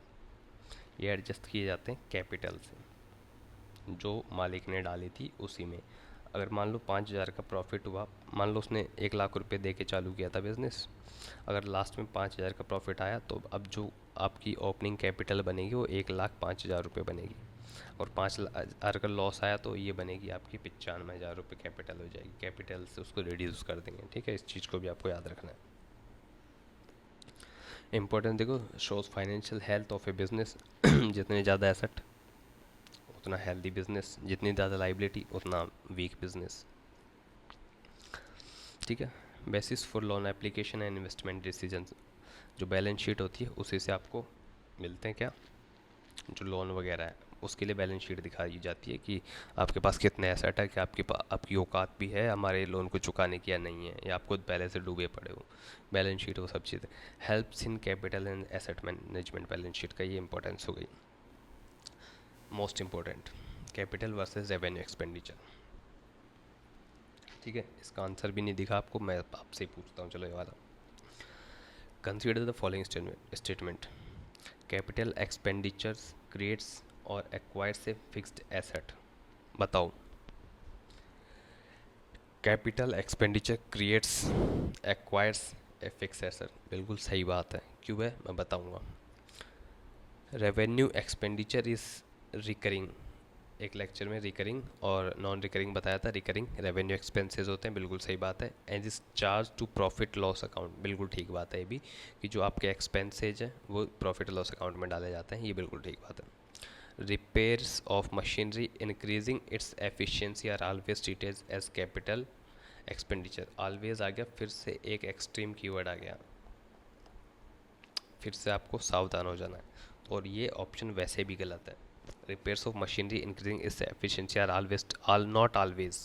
ये एडजस्ट किए जाते हैं कैपिटल से, जो मालिक ने डाली थी उसी में। अगर मान लो 5,000 का प्रॉफिट हुआ, मान लो उसने 1,00,000 रुपये दे के चालू किया था बिज़नेस, अगर लास्ट में 5,000 का प्रॉफिट आया तो अब जो आपकी ओपनिंग कैपिटल बनेगी वो 1,05,000 रुपये बनेगी, और 5,000 का लॉस आया तो ये बनेगी आपकी 95,000 रुपये कैपिटल हो जाएगी। कैपिटल से उसको रिड्यूस कर देंगे, ठीक है, इस चीज़ को भी आपको याद रखना है। इंपॉर्टेंट देखो, shows financial health of a business, जितने ज़्यादा एसेट उतना हेल्दी बिजनेस, जितनी ज़्यादा लाइबिलिटी उतना वीक बिजनेस, ठीक है। Basis for loan application and investment decisions, जो बैलेंस शीट होती है उसी से आपको मिलते हैं क्या? जो लोन वगैरह है उसके लिए बैलेंस शीट दिखाई जाती है कि आपके पास कितने एसेट है, कि आपकी औकात भी है हमारे लोन को चुकाने की या नहीं है, या आप खुद पहले से डूबे पड़े हो। बैलेंस शीट वो सब चीज़ें helps in capital and asset management. Balance sheet का ये इंपॉर्टेंस हो गई most important, capital versus revenue expenditure, ठीक है। इसका आंसर भी नहीं दिखा आपको, मैं आपसे ही पूछता हूँ, चलो ये वाला। Consider the following statement, capital expenditures creates और एक्वायर्स ए फिक्स्ड एसेट। बताओ, capital expenditure creates acquires a fixed asset, बिल्कुल सही बात है, क्यों है मैं बताऊंगा। रेवेन्यू एक्सपेंडिचर इज रिकरिंग, एक लेक्चर में रिकरिंग और नॉन रिकरिंग बताया था, रिकरिंग रेवेन्यू एक्सपेंसेस होते हैं, बिल्कुल सही बात है। And is charge to profit loss account, बिल्कुल ठीक बात है ये भी, कि जो आपके एक्सपेंसेज हैं वो प्रॉफिट लॉस अकाउंट में डाले जाते हैं, ये बिल्कुल ठीक बात है। Repairs of machinery increasing its efficiency are always treated as capital expenditure. Always आ गया, फिर से एक एक्सट्रीम कीवर्ड आ गया, फिर से आपको सावधान हो जाना है, और ये ऑप्शन वैसे भी गलत है। Repairs of machinery increasing its efficiency are always not always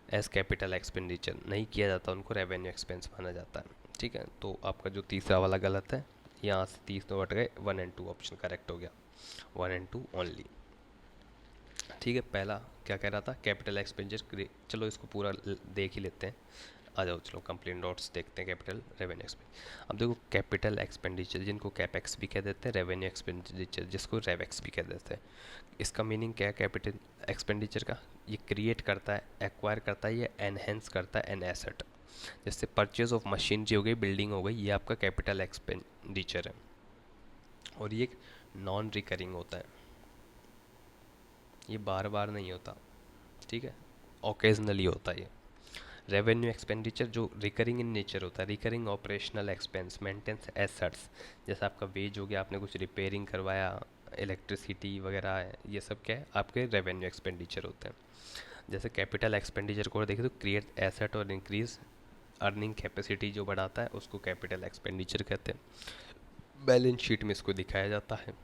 as capital expenditure, नहीं किया जाता, उनको रेवेन्यू एक्सपेंस माना जाता है, ठीक है। तो आपका जो तीसरा वाला गलत है, यहाँ से 30 तो हट गए, 1 एंड 2 ऑप्शन करेक्ट हो गया, 1 एंड 2 ओनली, ठीक है। पहला क्या कह रहा था? कैपिटल एक्सपेंडिचर, चलो इसको पूरा देख ही लेते हैं, आ जाओ चलो कंप्लीट नोट्स देखते हैं। कैपिटल रेवेन्यू एक्सपेंडिचर, अब देखो कैपिटल एक्सपेंडिचर जिनको कैपेक्स भी कह देते हैं, रेवेन्यू एक्सपेंडिचर जिसको रेवेक्स भी कह देते हैं, इसका मीनिंग क्या है कैपिटल एक्सपेंडिचर का? ये क्रिएट करता है, एक्वायर करता है, ये एनहेंस करता है एन एसेट। जैसे परचेज ऑफ मशीनरी हो गई, बिल्डिंग हो गई, ये आपका कैपिटल एक्सपेंडिचर है, और ये नॉन रिकरिंग होता है, ये बार बार नहीं होता, ठीक है, ओकेजनली होता है ये। रेवेन्यू एक्सपेंडिचर जो रिकरिंग इन नेचर होता है, recurring operational expense, maintenance assets, जैसे आपका वेज हो गया, आपने कुछ रिपेयरिंग करवाया, इलेक्ट्रिसिटी वगैरह है, ये सब क्या है आपके रेवेन्यू एक्सपेंडिचर होते हैं। जैसे कैपिटल एक्सपेंडिचर को देखें तो क्रिएट एसेट और इंक्रीज अर्निंग कैपेसिटी जो बढ़ाता है उसको कैपिटल एक्सपेंडिचर कहते हैं। बैलेंस शीट में इसको दिखाया जाता है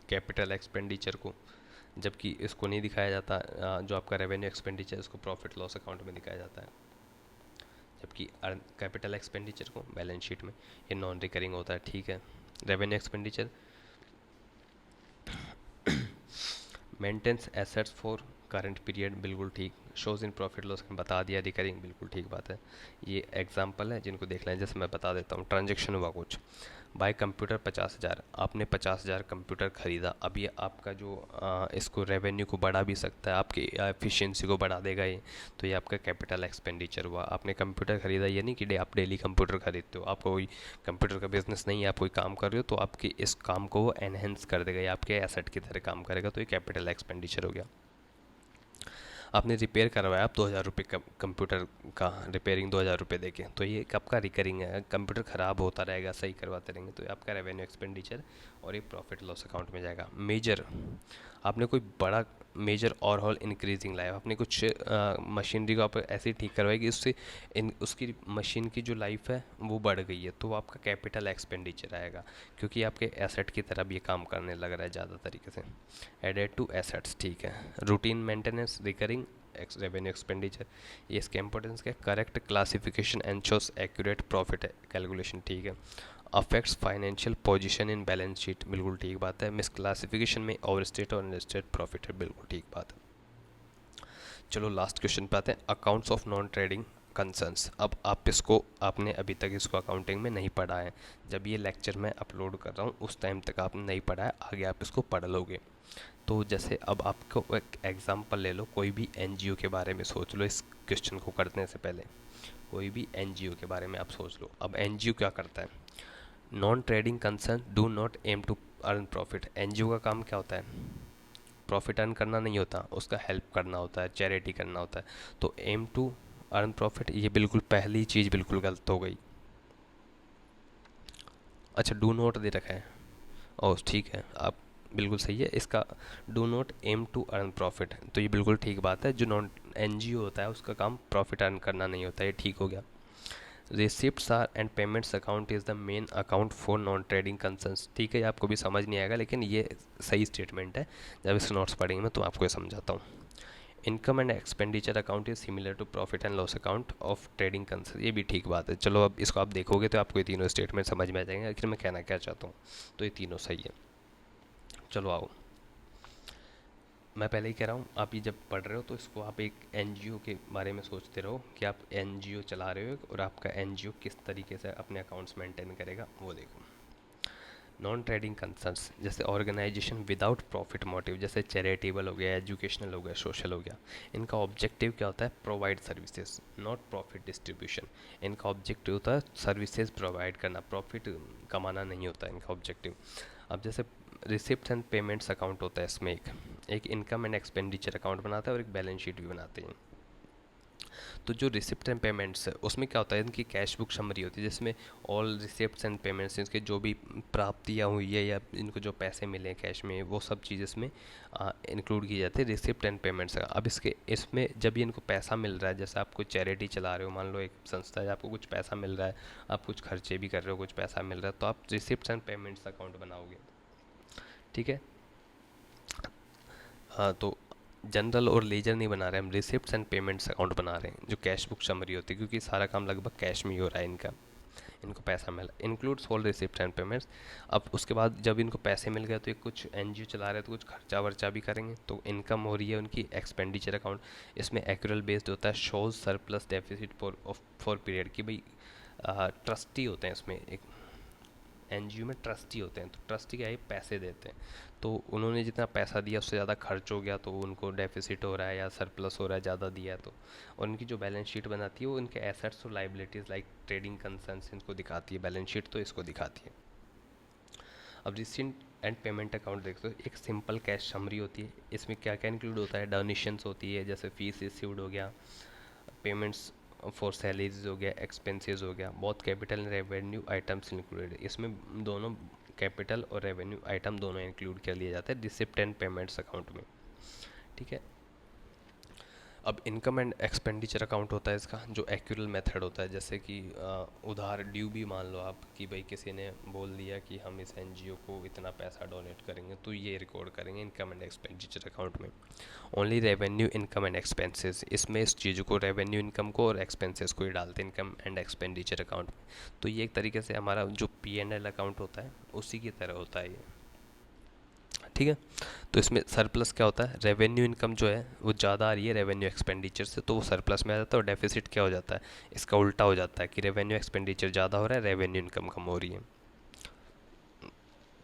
कैपिटल एक्सपेंडिचर को, जबकि इसको नहीं दिखाया जाता। जो आपका रेवेन्यू एक्सपेंडिचर उसको प्रॉफिट लॉस अकाउंट में दिखाया जाता है, जबकि कैपिटल एक्सपेंडिचर को बैलेंस शीट में ये नॉन रिकरिंग होता है। ठीक है, revenue expenditure maintains assets for current period, बिल्कुल ठीक। शोज इन प्रॉफिट लॉस बता दिया, रिकरिंग बिल्कुल ठीक बात है। ये एग्जांपल है जिनको देख लें, जैसे मैं बता देता हूँ। ट्रांजैक्शन हुआ कुछ, बाय कंप्यूटर 50,000, आपने 50,000 कंप्यूटर खरीदा। अब ये आपका जो इसको रेवेन्यू को बढ़ा भी सकता है, आपकी एफिशिएंसी को बढ़ा देगा ये, तो ये आपका कैपिटल एक्सपेंडिचर हुआ। आपने कंप्यूटर खरीदा, ये नहीं कि आप डेली कंप्यूटर खरीदते हो, आपको कोई कंप्यूटर का बिजनेस नहीं है, आप कोई काम कर रहे हो तो आपके इस काम को वो एनहेंस कर देगा, ये आपके एसेट की तरह काम करेगा, तो ये कैपिटल एक्सपेंडिचर हो गया। आपने रिपेयर करवाया आप 2,000 रुपये कंप्यूटर का, रिपेयरिंग 2,000 रुपये देके, तो ये आपका रिकरिंग है, कंप्यूटर ख़राब होता रहेगा, सही करवाते रहेंगे, तो ये आपका रेवेन्यू एक्सपेंडिचर और ये प्रॉफिट लॉस अकाउंट में जाएगा। मेजर, आपने कोई बड़ा मेजर ओवरहॉल इंक्रीजिंग लाइफ, आपने कुछ मशीनरी को आप ऐसे ठीक करवाई कि उससे उसकी मशीन की जो लाइफ है वो बढ़ गई है, तो वो आपका कैपिटल एक्सपेंडिचर आएगा, क्योंकि आपके एसेट की तरह भी ये काम करने लग रहा है ज़्यादा तरीके से। एडेड टू एसेट्स, ठीक है। Routine maintenance, recurring revenue expenditure, ये इसके इंपॉर्टेंस क्या, correct classification ensures accurate profit calculation, ठीक है। Affects financial position in balance sheet, बिल्कुल ठीक बात है। मिस क्लासिफिकेशन में ओवर स्टेट और अंडरस्टेट प्रॉफिट है, बिल्कुल ठीक बात है। चलो लास्ट क्वेश्चन पे आते हैं, accounts of non trading concerns. अब आप इसको, आपने अभी तक इसको अकाउंटिंग में नहीं पढ़ा है, जब ये लेक्चर मैं अपलोड कर रहा हूँ उस टाइम तक आपने नहीं पढ़ा है, आगे आप इसको पढ़ लोगे। तो जैसे अब आपको एक एग्जांपल ले लो, कोई भी एनजीओ के बारे में सोच लो, इस क्वेश्चन को करने से पहले कोई भी एनजीओ के बारे में आप सोच लो। अब एनजीओ क्या करता है, non trading concern do not aim to earn profit. NGO का काम क्या होता है, प्रॉफिट अर्न करना नहीं होता, उसका हेल्प करना होता है, चैरिटी करना होता है। तो एम टू अर्न प्रॉफिट, ये बिल्कुल पहली चीज़ बिल्कुल गलत हो गई। अच्छा, डू नॉट दे रखा है, ओह ठीक है, आप बिल्कुल सही है इसका, do not aim to earn profit, तो ये बिल्कुल ठीक बात है। जो नॉन एनजीओ होता है उसका काम प्रॉफिट अर्न करना नहीं होता, ये ठीक हो गया। Receipts are and payments account is the main account for non trading concerns, ठीक है, ये आपको भी समझ नहीं आएगा लेकिन ये सही स्टेटमेंट है, जब इस नोट्स पढ़ेंगे मैं तो आपको ये समझाता हूँ। Income and expenditure account is similar to profit and loss account of trading concern, ये भी ठीक बात है। चलो अब इसको आप देखोगे तो आपको ये तीनों स्टेटमेंट समझ में आ जाएंगे आखिर मैं कहना क्या चाहता हूँ, तो ये तीनों सही है। चलो आओ, मैं पहले ही कह रहा हूँ, आप ये जब पढ़ रहे हो तो इसको आप एक एनजीओ के बारे में सोचते रहो कि आप एनजीओ चला रहे हो और आपका एनजीओ किस तरीके से अपने अकाउंट्स मेंटेन करेगा वो देखो। नॉन ट्रेडिंग कंसर्न्स, जैसे ऑर्गेनाइजेशन विदाउट प्रॉफिट मोटिव, जैसे चैरिटेबल हो गया, एजुकेशनल हो गया, सोशल हो गया, इनका ऑब्जेक्टिव क्या होता है, provide services not profit distribution. इनका ऑब्जेक्टिव होता है सर्विसेज प्रोवाइड करना, प्रॉफिट कमाना नहीं होता इनका ऑब्जेक्टिव। अब जैसे रिसिप्ट एंड पेमेंट्स अकाउंट होता है, इसमें एक इनकम एंड एक्सपेंडिचर अकाउंट बनाता है और एक बैलेंस शीट भी बनाते हैं। तो जो रिसिप्ट एंड पेमेंट्स है उसमें क्या होता है, इनकी कैश बुक समरी होती है जिसमें ऑल रिसिप्ट्स एंड पेमेंट्स, इनके जो भी प्राप्तियाँ हुई है या इनको जो पैसे मिले हैं कैश में, वो सब चीज़ इसमें इंक्लूड की जाती है रिसिप्ट एंड पेमेंट्स। अब इसमें जब ये इनको पैसा मिल रहा है, जैसे आप कोई चैरिटी चला रहे हो, मान लो एक संस्था है, आपको कुछ पैसा मिल रहा है, आप कुछ खर्चे भी कर रहे हो, कुछ पैसा मिल रहा है, तो आप रिसिप्ट एंड पेमेंट्स अकाउंट बनाओगे, ठीक है। हाँ, तो जनरल और लेजर नहीं बना रहे हम, रिसिप्ट्स एंड पेमेंट्स अकाउंट बना रहे हैं, जो कैश बुक समरी होती है, क्योंकि सारा काम लगभग कैश में ही हो रहा है इनका, इनको पैसा मिला, includes all receipt and payments. अब उसके बाद जब इनको पैसे मिल गए तो ये कुछ एनजीओ चला रहे हैं तो कुछ खर्चा वर्चा भी करेंगे, तो इनकम हो रही है उनकी, एक्सपेंडिचर अकाउंट इसमें एक्यूरल बेस्ड होता है, shows surplus deficit for period की भाई, ट्रस्टी होते हैं इसमें, एक एनजीओ में ट्रस्टी होते हैं, तो ट्रस्टी क्या है, पैसे देते हैं, तो उन्होंने जितना पैसा दिया उससे ज़्यादा खर्च हो गया तो उनको डेफिसिट हो रहा है या सरप्लस हो रहा है, ज़्यादा दिया है तो, और उनकी जो बैलेंस शीट बनाती है वो उनके एसेट्स और लाइबिलिटीज़ लाइक ट्रेडिंग कंसर्न्स इनको दिखाती है, बैलेंस शीट तो इसको दिखाती है। अब रिसीट एंड पेमेंट अकाउंट देखते हो, एक सिंपल कैश समरी होती है, इसमें क्या क्या इंक्लूड होता है, डोनेशंस होती है, जैसे फीस रिसीव्ड हो गया, पेमेंट्स फॉर सैलरीज हो गया, एक्सपेंसेस हो गया, बहुत capital and revenue items included. इसमें दोनों कैपिटल और रेवेन्यू आइटम दोनों इंक्लूड कर लिए जाते हैं रिसिप्ट एंड पेमेंट्स अकाउंट में। ठीक है। अब इनकम एंड एक्सपेंडिचर अकाउंट होता है इसका, जो एक्यूरल मेथड होता है। जैसे कि उधार ड्यू भी मान लो आप कि भाई किसी ने बोल दिया कि हम इस एनजीओ को इतना पैसा डोनेट करेंगे, तो ये रिकॉर्ड करेंगे इनकम एंड एक्सपेंडिचर अकाउंट में। Only revenue income and expenses, इसमें इस चीज़ को रेवेन्यू इनकम को और एक्सपेंसेस को ही डालते हैं इनकम एंड एक्सपेंडिचर अकाउंट में। तो ये एक तरीके से हमारा जो P&L अकाउंट होता है उसी की तरह होता है ये। ठीक है। तो इसमें सरप्लस क्या होता है, रेवेन्यू इनकम जो है वो ज़्यादा आ रही है रेवेन्यू एक्सपेंडिचर से, तो वो सरप्लस में आ जाता है। और डेफिसिट क्या हो जाता है, इसका उल्टा हो जाता है कि रेवेन्यू एक्सपेंडिचर ज़्यादा हो रहा है, रेवेन्यू इनकम कम हो रही है।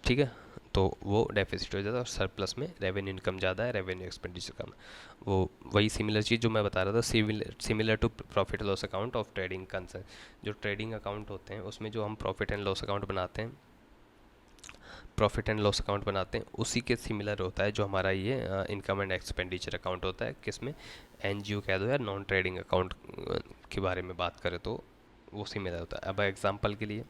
ठीक है। तो वो डेफिसिट हो जाता है और सरप्लस में रेवेन्यू इनकम ज़्यादा है, रेवेन्यू एक्सपेंडिचर कम है। वो वही सिमिलर चीज़ जो मैं बता रहा था, similar to profit loss account of trading concern. जो ट्रेडिंग अकाउंट होते हैं उसमें जो हम प्रॉफिट एंड लॉस अकाउंट बनाते हैं, प्रॉफिट एंड लॉस अकाउंट बनाते हैं, उसी के सिमिलर होता है जो हमारा ये इनकम एंड एक्सपेंडिचर अकाउंट होता है। किसमें, एनजीओ कह दो या नॉन ट्रेडिंग अकाउंट के बारे में बात करें तो वो सिमिलर होता है। अब एग्जांपल के लिए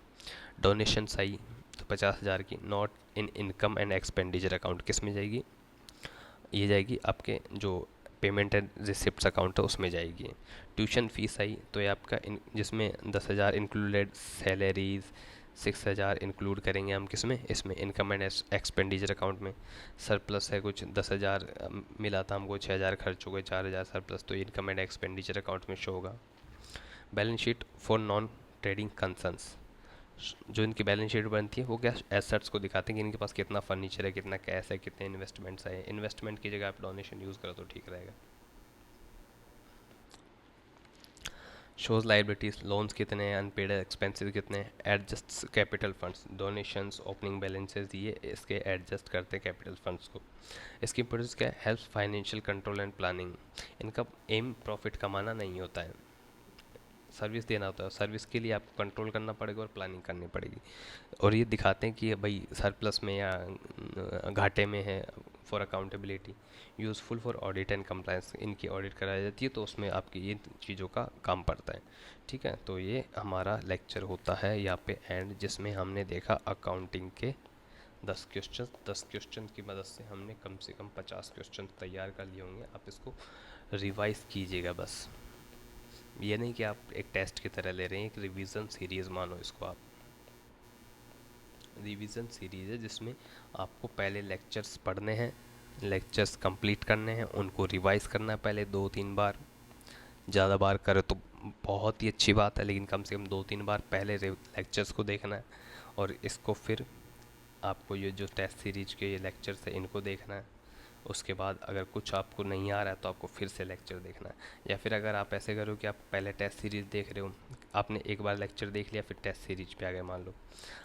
डोनेशन आई तो 50,000 की, not in income and expenditure account किस में जाएगी, ये जाएगी आपके जो पेमेंट एंड रिसिप्ट अकाउंट है उसमें जाएगी। ट्यूशन फीस आई तो ये आपका जिसमें 10,000 इंक्लूडेड सैलरीज, 6,000 इंक्लूड करेंगे हम किसमें, इसमें इनकम एंड एक्सपेंडिचर अकाउंट में। सरप्लस है कुछ 10,000 मिला था हमको, 6,000 खर्च हो गए, 4,000 सरप्लस, तो इनकम एंड एक्सपेंडिचर अकाउंट में शो होगा। Balance sheet for non trading concerns, जो इनकी बैलेंस शीट बनती है वो क्या एसेट्स को दिखाते हैं कि इनके पास कितना फर्नीचर है, कितना कैश है, कितने इन्वेस्टमेंट्स है। इन्वेस्टमेंट की जगह आप डोनेशन यूज़ करो तो ठीक रहेगा। शोज लाइबिलिटीज, लोन्स कितने हैं, अनपेड एक्सपेंसेस कितने हैं, adjust capital funds, donations, opening balances, ये इसके एडजस्ट करते हैं कैपिटल फंड्स को। इसकी इंपॉर्टेंस क्या है, help financial control and planning. इनका एम प्रॉफिट कमाना नहीं होता है, सर्विस देना होता है। सर्विस के लिए आपको कंट्रोल करना पड़ेगा और प्लानिंग करनी पड़ेगी। और ये दिखाते हैं कि भाई सरप्लस में या घाटे में है, for accountability, useful for audit and compliance, इनकी ऑडिट कराई जाती है तो उसमें आपकी ये चीज़ों का काम पड़ता है। ठीक है। तो ये हमारा लेक्चर होता है यहाँ पे एंड, जिसमें हमने देखा अकाउंटिंग के 10 क्वेश्चन की मदद से हमने कम से कम 50 क्वेश्चन तैयार कर लिए होंगे। आप इसको रिवाइज कीजिएगा बस, ये नहीं कि आप एक टेस्ट की तरह ले रहे हैं, एक रिवीजन सीरीज़ मानो इसको आप। रिवीजन सीरीज़ है जिसमें आपको पहले लेक्चर्स पढ़ने हैं, लेक्चर्स कंप्लीट करने हैं, उनको रिवाइज करना है पहले 2-3 बार। ज़्यादा बार करें तो बहुत ही अच्छी बात है, लेकिन कम से कम 2-3 बार पहले लेक्चर्स को देखना है और इसको फिर आपको ये जो टेस्ट सीरीज के ये लेक्चर्स है इनको देखना है। उसके बाद अगर कुछ आपको नहीं आ रहा है तो आपको फिर से लेक्चर देखना है। या फिर अगर आप ऐसे करो कि आप पहले टेस्ट सीरीज़ देख रहे हो, आपने एक बार लेक्चर देख लिया फिर टेस्ट सीरीज पे आ गए मान लो,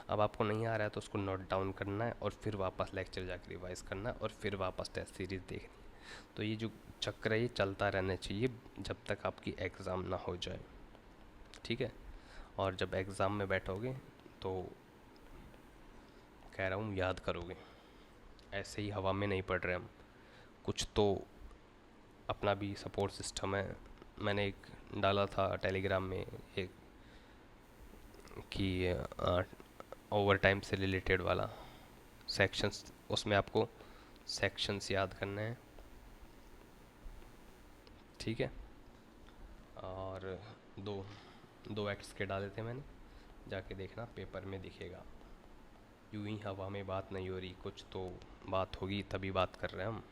अब आपको नहीं आ रहा है तो उसको नोट डाउन करना है और फिर वापस लेक्चर जाकर रिवाइज करना है और फिर वापस टेस्ट सीरीज़ देखनी है। तो ये जो चक्र है ये चलता रहना चाहिए जब तक आपकी एग्ज़ाम ना हो जाए। ठीक है। और जब एग्ज़ाम में बैठोगे तो कह रहा हूँ याद करोगे, ऐसे ही हवा में नहीं पढ़ रहे हम, कुछ तो अपना भी सपोर्ट सिस्टम है। मैंने एक डाला था टेलीग्राम में एक कि ओवर टाइम से रिलेटेड वाला सेक्शंस, उसमें आपको सेक्शंस याद करने हैं। ठीक है। और दो दो एक्ट्स के डाले थे मैंने, जाके देखना पेपर में दिखेगा। यूं ही हवा में बात नहीं हो रही, कुछ तो बात होगी तभी बात कर रहे हैं हम।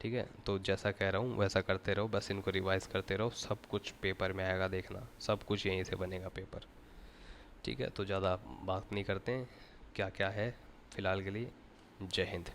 ठीक है। तो जैसा कह रहा हूँ वैसा करते रहो, बस इनको रिवाइज करते रहो, सब कुछ पेपर में आएगा, देखना सब कुछ यहीं से बनेगा पेपर। ठीक है। तो ज़्यादा बात नहीं करते हैं, क्या क्या है फ़िलहाल के लिए। जय हिंद।